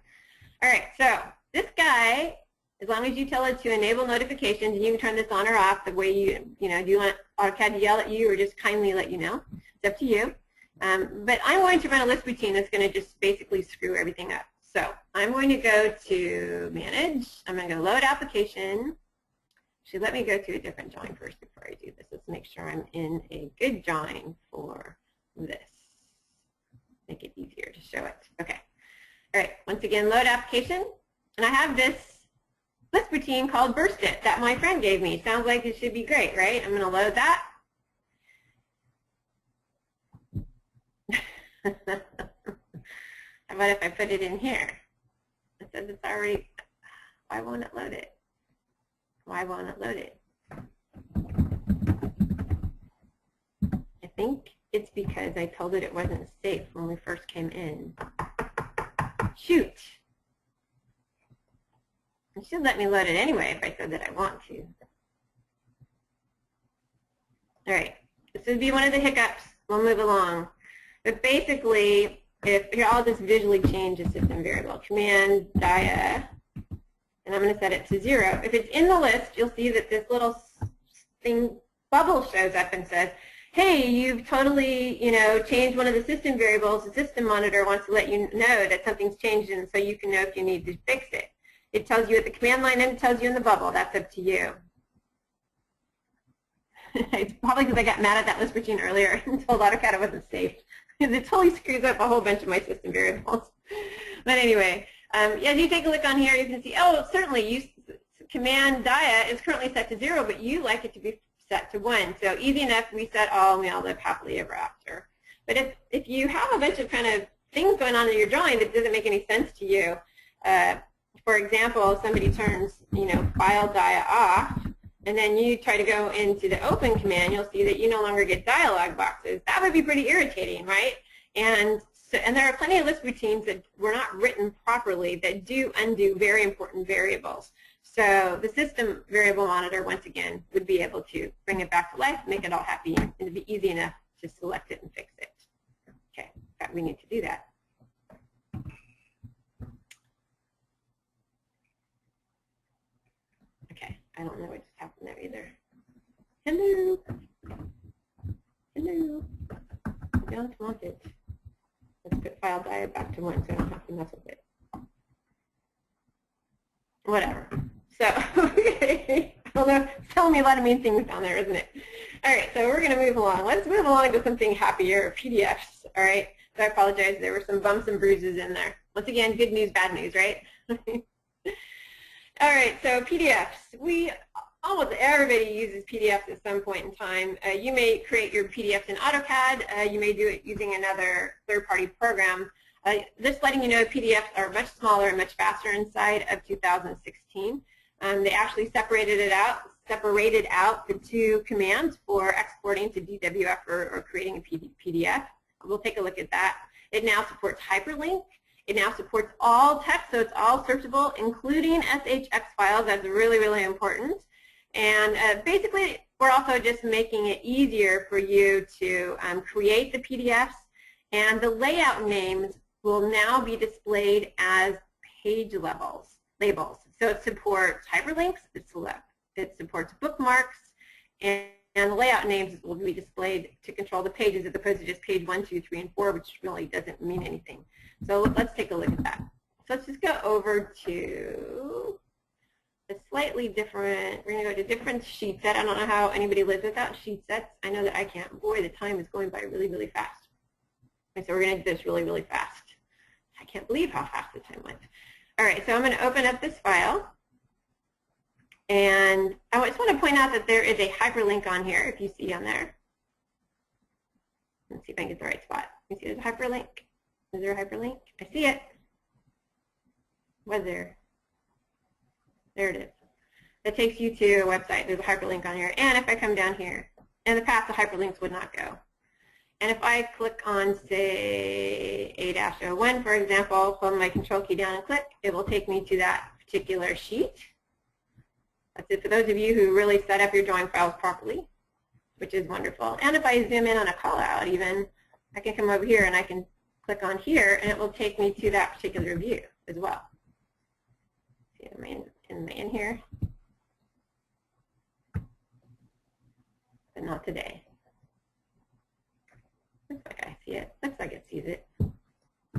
All right, so this guy, as long as you tell it to enable notifications, and you can turn this on or off the way do you want AutoCAD to yell at you or just kindly let you know? It's up to you. But I'm going to run a list routine that's going to just basically screw everything up. So I'm going to go to Manage. I'm going to go Load Application. Should let me go to a different drawing first before I do this. Let's make sure I'm in a good drawing for this. Make it easier to show it. Okay. All right. Once again, Load Application. And I have this list routine called Burst It that my friend gave me. Sounds like it should be great, right? I'm going to load that. How about if I put it in here? It says it's already, why won't it load it? Why won't it load it? I think it's because I told it it wasn't safe when we first came in. Shoot. It should let me load it anyway if I said that I want to. All right. This would be one of the hiccups. We'll move along. But basically, here I'll just visually change the system variable. Command dia, and I'm going to set it to 0. If it's in the list, you'll see that this little thing bubble shows up and says, hey, you've totally, changed one of the system variables. The system monitor wants to let you know that something's changed, and so you can know if you need to fix it. It tells you at the command line and it tells you in the bubble. That's up to you. It's probably because I got mad at that list routine earlier and told AutoCAD it wasn't safe. Because it totally screws up a whole bunch of my system variables. But anyway, as you take a look on here, you can see, oh, certainly, command dia is currently set to 0, but you like it to be set to 1. So easy enough, we set all, and we all live happily ever after. But if you have a bunch of kind of things going on in your drawing that doesn't make any sense to you, for example, if somebody turns, file dia off, and then you try to go into the open command, you'll see that you no longer get dialog boxes. That would be pretty irritating, right? And there are plenty of list routines that were not written properly that do undo very important variables. So the system variable monitor, once again, would be able to bring it back to life, make it all happy, and it'd be easy enough to select it and fix it. Okay, in fact, we need to do that. Okay, I don't know what just happened there either. Hello. Hello. I don't want it. Let's put file dia back to 1 so I don't have to mess with it. Whatever. So, I don't know, it's telling me a lot of mean things down there, isn't it? All right, so we're going to move along. Let's move along to something happier, PDFs, all right? So I apologize, there were some bumps and bruises in there. Once again, good news, bad news, right? All right, so PDFs. Almost everybody uses PDFs at some point in time. You may create your PDFs in AutoCAD. You may do it using another third-party program. Just letting you know, PDFs are much smaller and much faster inside of 2016. They actually separated out the 2 commands for exporting to DWF or creating a PDF. We'll take a look at that. It now supports hyperlink. It now supports all text, so it's all searchable, including SHX files. That's really, really important. And basically, we're also just making it easier for you to create the PDFs, and the layout names will now be displayed as page labels. So it supports hyperlinks, it supports bookmarks, and the layout names will be displayed to control the pages as opposed to just page 1, 2, 3, and 4, which really doesn't mean anything. So let's take a look at that. So let's just go over to a slightly different, we're going to go to different sheet set. I don't know how anybody lives without sheet sets. I know that I can't. Boy, the time is going by really, really fast. And so we're going to do this really, really fast. I can't believe how fast the time went. All right, so I'm going to open up this file. And I just want to point out that there is a hyperlink on here, if you see on there. Let's see if I can get the right spot. You see there's a hyperlink? Is there a hyperlink? I see it. Was there? There it is. It takes you to a website. There's a hyperlink on here. And if I come down here, in the past the hyperlinks would not go. And if I click on, say, A-01, for example, hold my control key down and click, it will take me to that particular sheet. That's it for those of you who really set up your drawing files properly, which is wonderful. And if I zoom in on a call out even, I can come over here and I can click on here and it will take me to that particular view as well. See, am I in here? But not today. Looks like I see it. Looks like it sees it.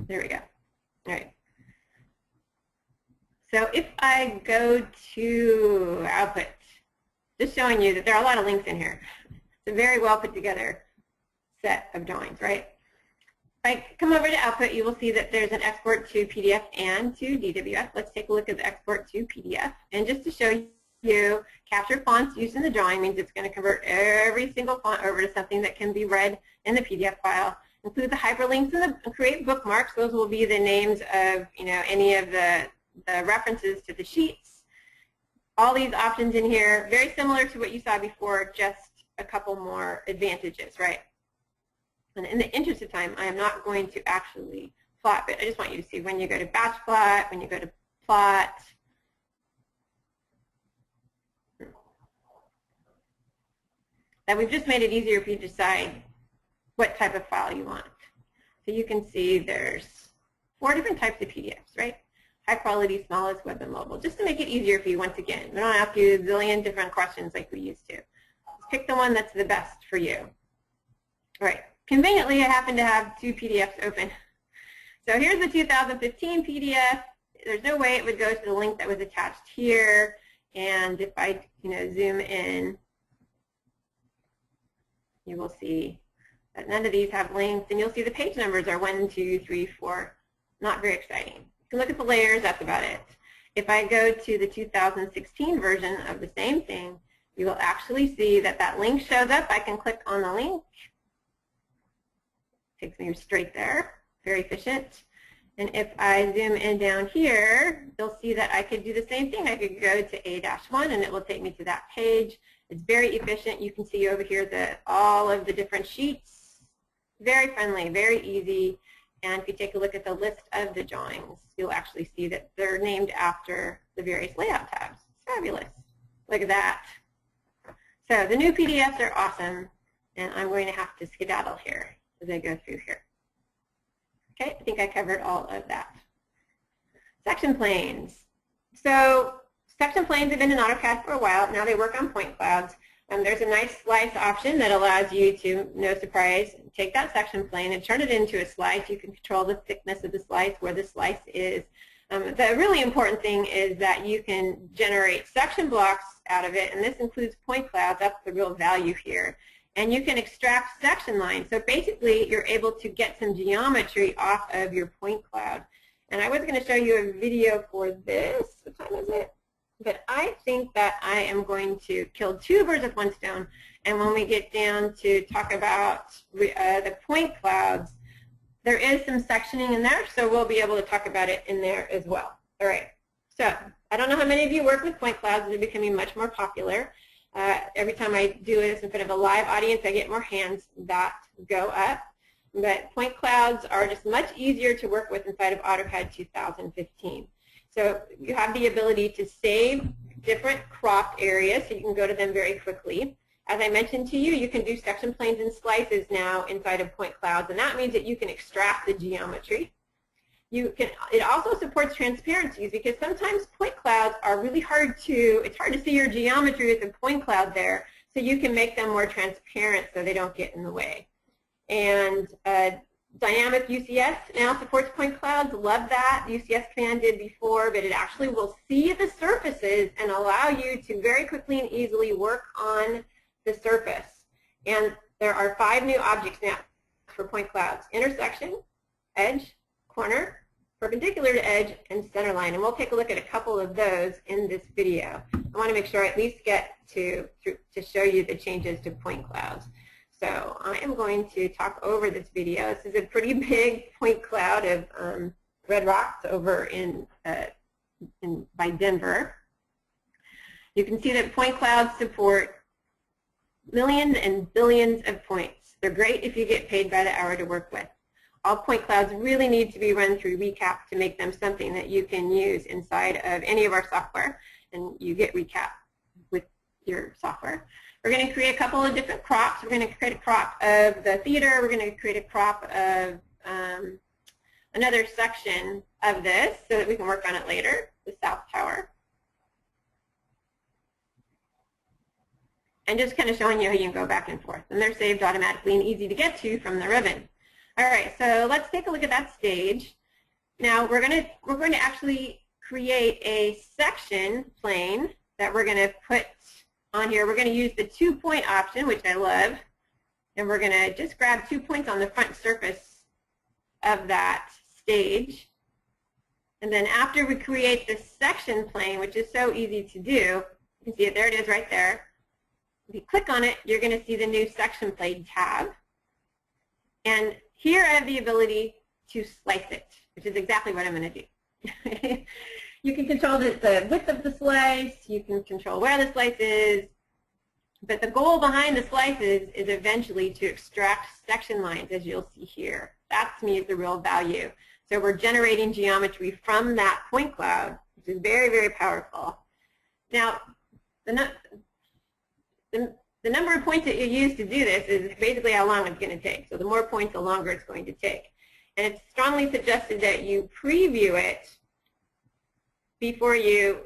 There we go. All right. So if I go to output, just showing you that there are a lot of links in here. It's a very well put together set of drawings, right? If I come over to output, you will see that there's an export to PDF and to DWF. Let's take a look at the export to PDF. And just to show you, capture fonts used in the drawing means it's going to convert every single font over to something that can be read in the PDF file. Include the hyperlinks and create bookmarks. Those will be the names of any of the references to the sheets. All these options in here, very similar to what you saw before, just a couple more advantages, right? And in the interest of time, I am not going to actually plot, but I just want you to see when you go to batch plot, when you go to plot, that we've just made it easier for you to decide what type of file you want. So you can see there's 4 different types of PDFs, right? High quality, smallest, web, and mobile. Just to make it easier for you once again. We don't ask you a zillion different questions like we used to. Just pick the one that's the best for you. All right. Conveniently, I happen to have two PDFs open. So here's the 2015 PDF. There's no way it would go to the link that was attached here. And if I zoom in, you will see that none of these have links. And you'll see the page numbers are 1, 2, 3, 4. Not very exciting. You can look at the layers. That's about it. If I go to the 2016 version of the same thing, you will actually see that that link shows up. I can click on the link. Takes me straight there. Very efficient. And if I zoom in down here, you'll see that I could do the same thing. I could go to A-1 and it will take me to that page. It's very efficient. You can see over here all of the different sheets. Very friendly, very easy. And if you take a look at the list of the drawings, you'll actually see that they're named after the various layout tabs. It's fabulous. Look at that. So the new PDFs are awesome, and I'm going to have to skedaddle here as I go through here. Okay, I think I covered all of that. Section planes. So section planes have been in AutoCAD for a while. Now they work on point clouds. There's a nice slice option that allows you to, no surprise, take that section plane and turn it into a slice. You can control the thickness of the slice, where the slice is. The really important thing is that you can generate section blocks out of it, and this includes point clouds. That's the real value here. And you can extract section lines. So basically, you're able to get some geometry off of your point cloud. And I was going to show you a video for this. What time is it? But I think that I am going to kill two birds with one stone. And when we get down to talk about the point clouds, there is some sectioning in there, so we'll be able to talk about it in there as well. All right. So I don't know how many of you work with point clouds. They're becoming much more popular. Every time I do this in front of a live audience, I get more hands that go up. But point clouds are just much easier to work with inside of AutoCAD 2015. So you have the ability to save different cropped areas, so you can go to them very quickly. As I mentioned to you, you can do section planes and slices now inside of point clouds, and that means that you can extract the geometry. It also supports transparencies, because sometimes point clouds are really it's hard to see your geometry with a point cloud there, so you can make them more transparent so they don't get in the way. And Dynamic UCS now supports point clouds. Love that. UCS command did before, but it actually will see the surfaces and allow you to very quickly and easily work on the surface. And there are 5 new objects now for point clouds: intersection, edge, corner, perpendicular to edge, and center line. And we'll take a look at a couple of those in this video. I want to make sure I at least get to show you the changes to point clouds. So I am going to talk over this video. This is a pretty big point cloud of red rocks over by Denver. You can see that point clouds support millions and billions of points. They're great if you get paid by the hour to work with. All point clouds really need to be run through recap to make them something that you can use inside of any of our software, and you get recap with your software. We're going to create a couple of different crops. We're going to create a crop of the theater. We're going to create a crop of another section of this so that we can work on it later, the South Tower. And just kind of showing you how you can go back and forth. And they're saved automatically and easy to get to from the ribbon. All right, so let's take a look at that stage. Now we're going to actually create a section plane that we're going to put on here. We're going to use the 2-point option, which I love, and we're going to just grab 2 points on the front surface of that stage. And then after we create the section plane, which is so easy to do, you can see it, there it is right there. If you click on it, you're going to see the new section plane tab. And here I have the ability to slice it, which is exactly what I'm going to do. You can control the width of the slice. You can control where the slice is. But the goal behind the slices is eventually to extract section lines, as you'll see here. That, to me, is the real value. So we're generating geometry from that point cloud, which is very, very powerful. Now, the number of points that you use to do this is basically how long it's going to take. So the more points, the longer it's going to take. And it's strongly suggested that you preview it before you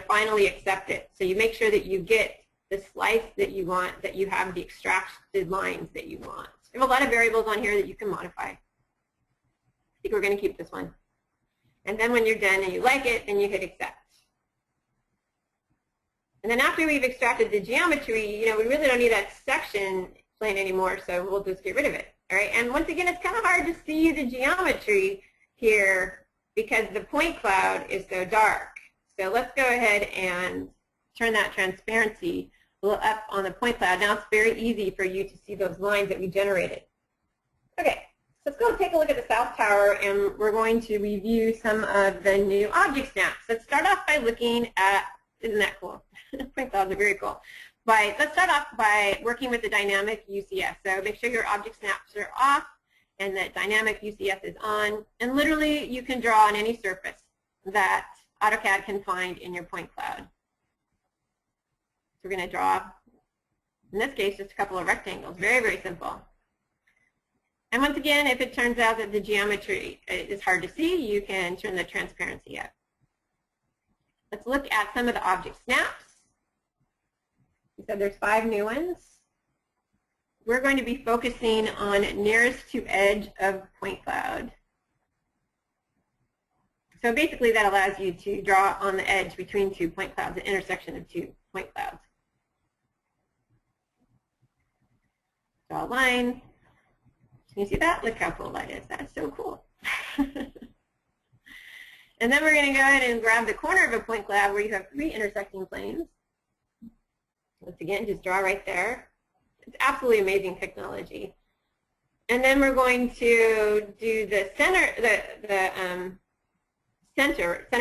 finally accept it. So you make sure that you get the slice that you want, that you have the extracted lines that you want. We have a lot of variables on here that you can modify. I think we're going to keep this one. And then when you're done and you like it, then you hit accept. And then after we've extracted the geometry, we really don't need that section plane anymore, so we'll just get rid of it. All right. And once again, it's kind of hard to see the geometry here because the point cloud is so dark. So let's go ahead and turn that transparency a little up on the point cloud. Now it's very easy for you to see those lines that we generated. Okay, so let's go take a look at the South Tower, and we're going to review some of the new object snaps. Let's start off by looking at, isn't that cool? Point clouds are very cool. Let's start off by working with the dynamic UCS. So make sure your object snaps are off and that dynamic UCS is on. And literally, you can draw on any surface that AutoCAD can find in your point cloud. So we're going to draw, in this case, just a couple of rectangles. Very, very simple. And once again, if it turns out that the geometry is hard to see, you can turn the transparency up. Let's look at some of the object snaps. We said there's 5 new ones. We're going to be focusing on nearest to edge of point cloud. So basically that allows you to draw on the edge between 2 point clouds, the intersection of 2 point clouds. Draw a line. Can you see that? Look how cool that is. That's so cool. And then we're going to go ahead and grab the corner of a point cloud where you have 3 intersecting planes. Once again, just draw right there. It's absolutely amazing technology. And then we're going to do the center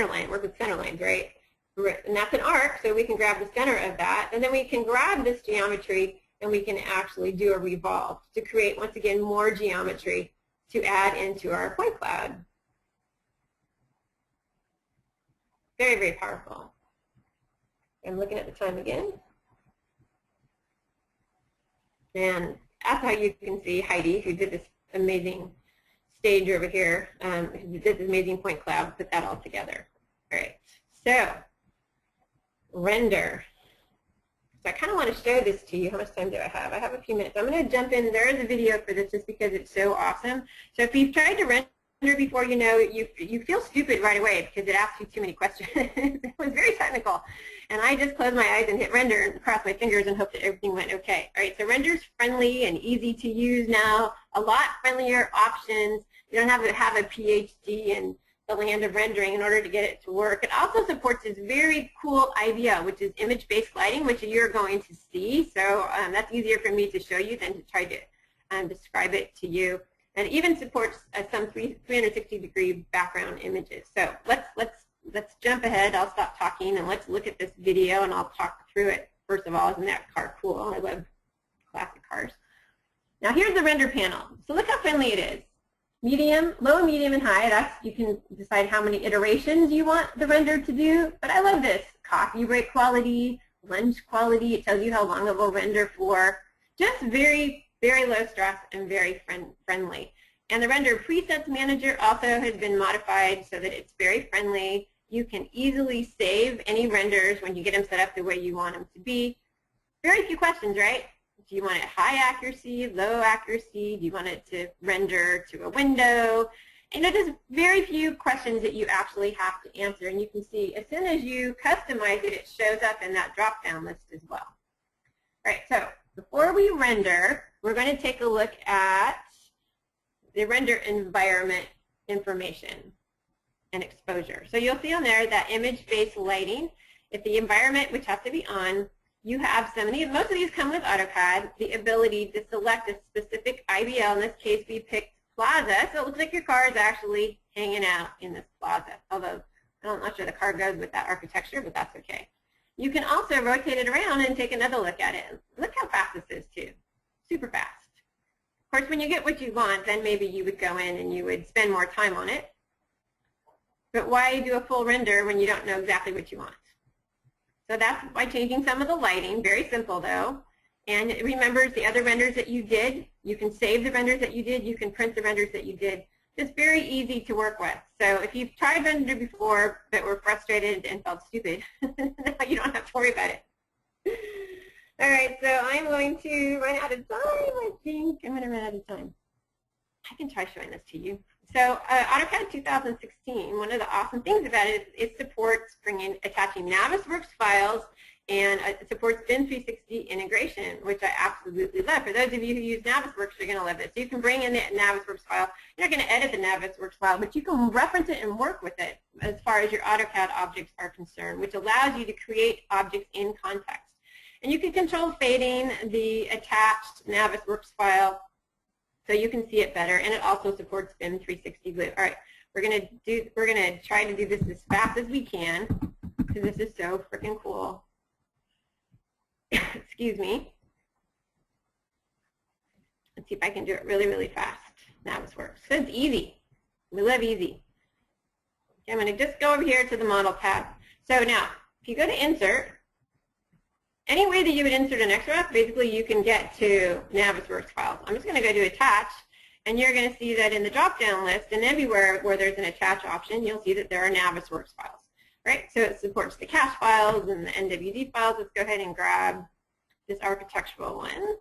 line, work with center lines, right? And that's an arc, so we can grab the center of that. And then we can grab this geometry and we can actually do a revolve to create, once again, more geometry to add into our point cloud. Very, very powerful. I'm looking at the time again. And that's how you can see Heidi, who did this amazing stage over here, who did this amazing point cloud, put that all together. All right, so render. So I kind of want to show this to you. How much time do I have? I have a few minutes. I'm going to jump in. There is a video for this just because it's so awesome. So if you've tried to render before, you feel stupid right away because it asks you too many questions. It was very technical. And I just closed my eyes and hit render and crossed my fingers and hoped that everything went okay. All right, so render's friendly and easy to use now. A lot friendlier options. You don't have to have a PhD in the land of rendering in order to get it to work. It also supports this very cool idea, which is image-based lighting, which you're going to see. So that's easier for me to show you than to try to describe it to you. And it even supports some 360-degree background images. So let's jump ahead. I'll stop talking and let's look at this video and I'll talk through it. First of all, isn't that car cool? I love classic cars. Now here's the render panel. So look how friendly it is. Medium, low, medium, and high. You can decide how many iterations you want the render to do. But I love this. Coffee break quality, lunch quality. It tells you how long it will render for. Just very, very low stress and very friendly. And the render presets manager also has been modified so that it's very friendly. You can easily save any renders when you get them set up the way you want them to be. Very few questions, right? Do you want it high accuracy, low accuracy? Do you want it to render to a window? And there's very few questions that you actually have to answer. And you can see as soon as you customize it, it shows up in that drop-down list as well. All right, so before we render, we're going to take a look at the render environment information and exposure. So you'll see on there that image-based lighting. If the environment, which has to be on, you have most of these come with AutoCAD, the ability to select a specific IBL. In this case, we picked plaza, so it looks like your car is actually hanging out in this plaza, although I'm not sure the car goes with that architecture, but that's okay. You can also rotate it around and take another look at it. Look how fast this is, too. Super fast. Of course, when you get what you want, then maybe you would go in and you would spend more time on it. But why do a full render when you don't know exactly what you want? So that's by changing some of the lighting. Very simple, though. And it remembers the other renders that you did. You can save the renders that you did. You can print the renders that you did. It's very easy to work with. So if you've tried render before but were frustrated and felt stupid, now you don't have to worry about it. All right, so I'm going to run out of time. I think I'm going to run out of time. I can try showing this to you. So AutoCAD 2016, one of the awesome things about it is it supports attaching Navisworks files, and it supports BIM 360 integration, which I absolutely love. For those of you who use Navisworks, you're going to love this. You can bring in the Navisworks file. You're not going to edit the Navisworks file, but you can reference it and work with it as far as your AutoCAD objects are concerned, which allows you to create objects in context. And you can control fading the attached Navisworks file so you can see it better, and it also supports BIM 360 glue. All right, we're gonna try to do this as fast as we can because this is so freaking cool. Excuse me. Let's see if I can do it really, really fast. Navisworks. So it's easy. We love easy. Okay, I'm gonna just go over here to the model tab. So now, if you go to insert, any way that you would insert an extra, basically you can get to Navisworks files. I'm just going to go to attach, and you're going to see that in the drop-down list, and everywhere where there's an attach option, you'll see that there are Navisworks files. Right? So it supports the cache files and the NWD files. Let's go ahead and grab this architectural one.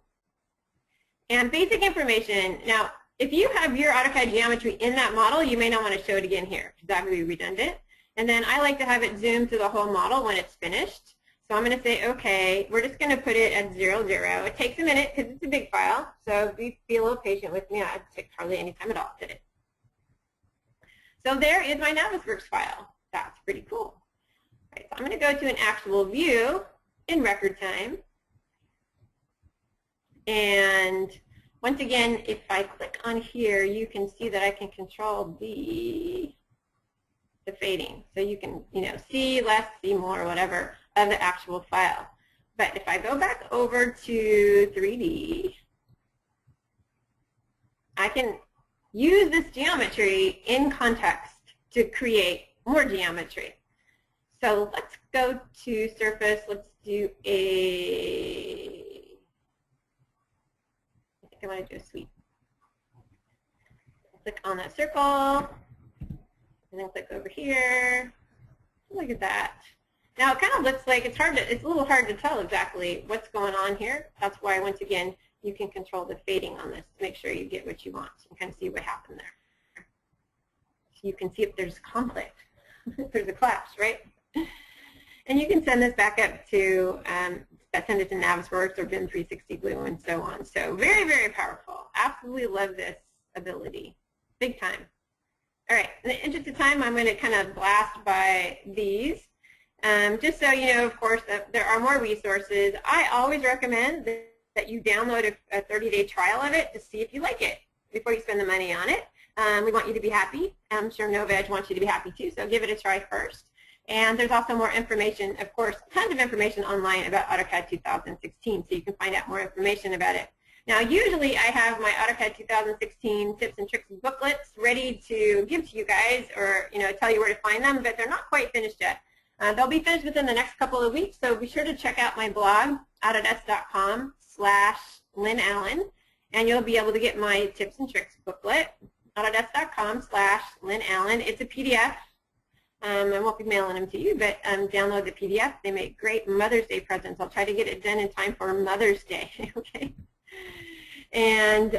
And basic information. Now, if you have your AutoCAD geometry in that model, you may not want to show it again here, because that would be redundant. And then I like to have it zoom to the whole model when it's finished. So I'm going to say, okay, we're just going to put it at 0, 0. It takes a minute because it's a big file, so be a little patient with me. I'd take hardly any time at all today. So there is my Navisworks file. That's pretty cool. All right, so I'm going to go to an actual view in record time. And once again, if I click on here, you can see that I can control the fading. So you can, see less, see more, whatever, of the actual file. But if I go back over to 3D, I can use this geometry in context to create more geometry. So let's go to surface. Let's do I think I want to do a sweep. Click on that circle, and then click over here. Look at that. Now it kind of looks like it's a little hard to tell exactly what's going on here. That's why, once again, you can control the fading on this to make sure you get what you want. You can kind of see what happened there. So you can see if there's conflict, if there's a clash, right? And you can send this back up to, send it to Navisworks or BIM 360 Glue and so on. So very, very powerful. Absolutely love this ability. Big time. All right, in the interest of time, I'm going to kind of blast by these. Just so you know, of course, that there are more resources. I always recommend that you download a 30-day trial of it to see if you like it before you spend the money on it. We want you to be happy. I'm sure Novedge wants you to be happy too, so give it a try first. And there's also more information, of course, tons of information online about AutoCAD 2016, so you can find out more information about it. Now, usually I have my AutoCAD 2016 tips and tricks booklets ready to give to you guys, or tell you where to find them, but they're not quite finished yet. They'll be finished within the next couple of weeks, so be sure to check out my blog, autodesk.com/Lynn Allen, and you'll be able to get my tips and tricks booklet, autodesk.com/Lynn Allen. It's a PDF. I won't be mailing them to you, but download the PDF. They make great Mother's Day presents. I'll try to get it done in time for Mother's Day, okay? And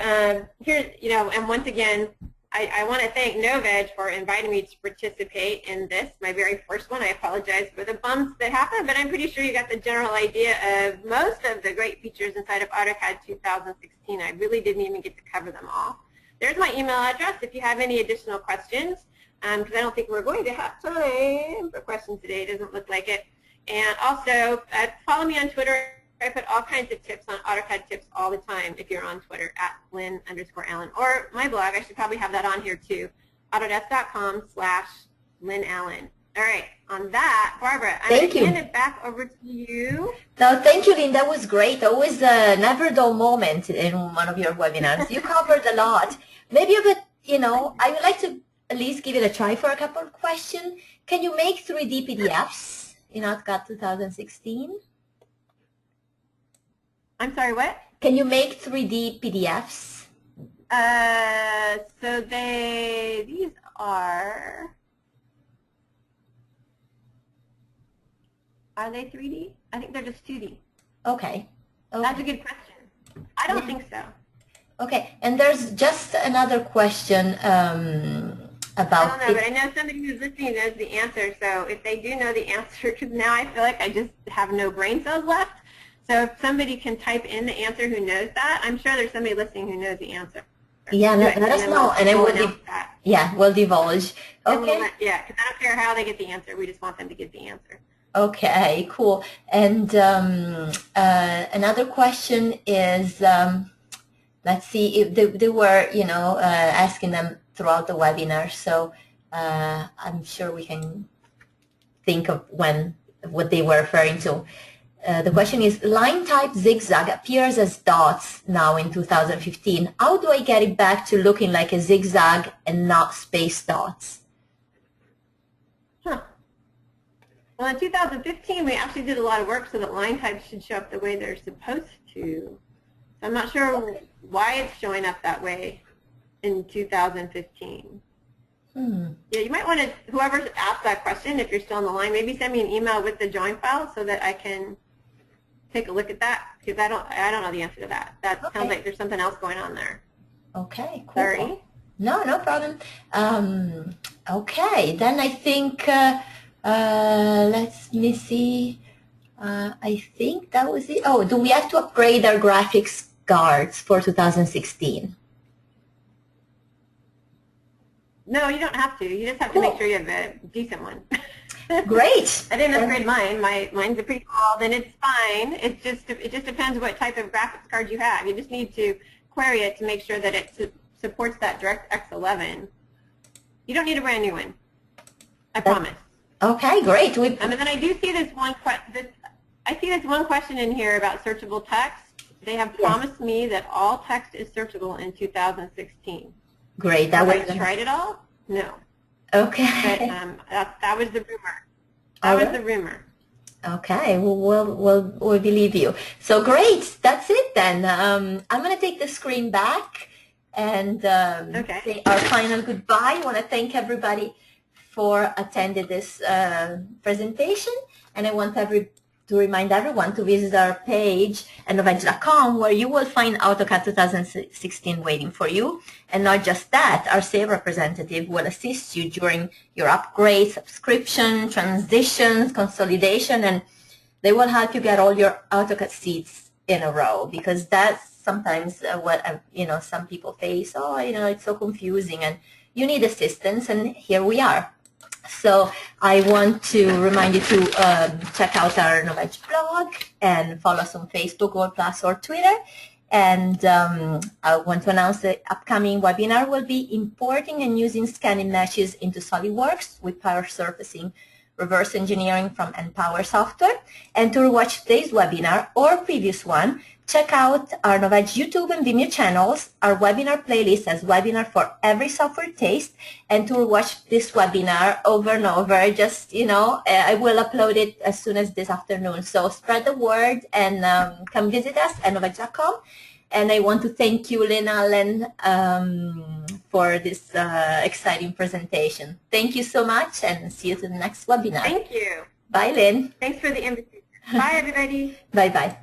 here, and once again, I want to thank Novedge for inviting me to participate in this, my very first one. I apologize for the bumps that happened, but I'm pretty sure you got the general idea of most of the great features inside of AutoCAD 2016. I really didn't even get to cover them all. There's my email address if you have any additional questions, because I don't think we're going to have time for questions today. It doesn't look like it. And also, follow me on Twitter. I put all kinds of tips on AutoCAD tips all the time if you're on Twitter, @Lynn_Allen. Or my blog, I should probably have that on here too, autodesk.com/Lynn Allen. All right, on that, Barbara, I'm going to hand it back over to you. No, thank you, Lynn. That was great. Always a never dull moment in one of your webinars. You covered a lot. Maybe you could, I would like to at least give it a try for a couple of questions. Can you make 3D PDFs in AutoCAD 2016? I'm sorry, what? Can you make 3D PDFs? So these are they 3D? I think they're just 2D. Okay. That's a good question. I don't think so. Okay, and there's just another question about... I don't know, but I know somebody who's listening knows the answer, so if they do know the answer, because now I feel like I just have no brain cells left, so if somebody can type in the answer who knows that, I'm sure there's somebody listening who knows the answer. Yeah, let us know, and we'll divulge. Okay. Yeah, because I don't care how they get the answer. We just want them to get the answer. Okay, cool. And another question is, let's see, if they were, asking them throughout the webinar, so I'm sure we can think of what they were referring to. The question is, line type zigzag appears as dots now in 2015. How do I get it back to looking like a zigzag and not space dots? Huh. Well, in 2015, we actually did a lot of work so that line types should show up the way they're supposed to. So I'm not sure why it's showing up that way in 2015. Yeah, you might want to, whoever's asked that question, if you're still on the line, maybe send me an email with the join file so that I can take a look at that, because I don't know the answer to that. That sounds like there's something else going on there. Okay, cool. Sorry. No problem. Okay, then I think, let me see. I think that was it. Oh, do we have to upgrade our graphics cards for 2016? No, you don't have to. You just have to make sure you have a decent one. Great. I didn't upgrade mine. Mine's a pretty old, and it's fine. It just depends what type of graphics card you have. You just need to query it to make sure that it supports that DirectX 11. You don't need a brand new one. I promise. Okay, great. And then I do see this one question in here about searchable text. They have promised me that all text is searchable in 2016. Great. Have I tried it all? No. Okay. But that was the rumor. That was the rumor. Okay, we'll believe you. So great, that's it then. I'm going to take the screen back and say our final goodbye. I want to thank everybody for attending this presentation, and I want to remind everyone to visit our page at Novedge.com, where you will find AutoCAD 2016 waiting for you. And not just that, our sales representative will assist you during your upgrade, subscription, transitions, consolidation, and they will help you get all your AutoCAD seats in a row, because that's sometimes what some people face. Oh, it's so confusing, and you need assistance, and here we are. So I want to remind you to check out our Novedge blog and follow us on Facebook, Google+, or Twitter. And I want to announce the upcoming webinar will be importing and using scanning meshes into SolidWorks with power surfacing, reverse engineering from Empower software. And to watch today's webinar or previous one, check out our Novedge YouTube and Vimeo channels. Our webinar playlist has webinar for every software taste. And to watch this webinar over and over, just, I will upload it as soon as this afternoon. So spread the word and come visit us at Novedge.com. And I want to thank you, Lynn Allen, for this exciting presentation. Thank you so much, and see you to the next webinar. Thank you. Bye, Lynn. Thanks for the invitation. Bye, everybody. Bye-bye.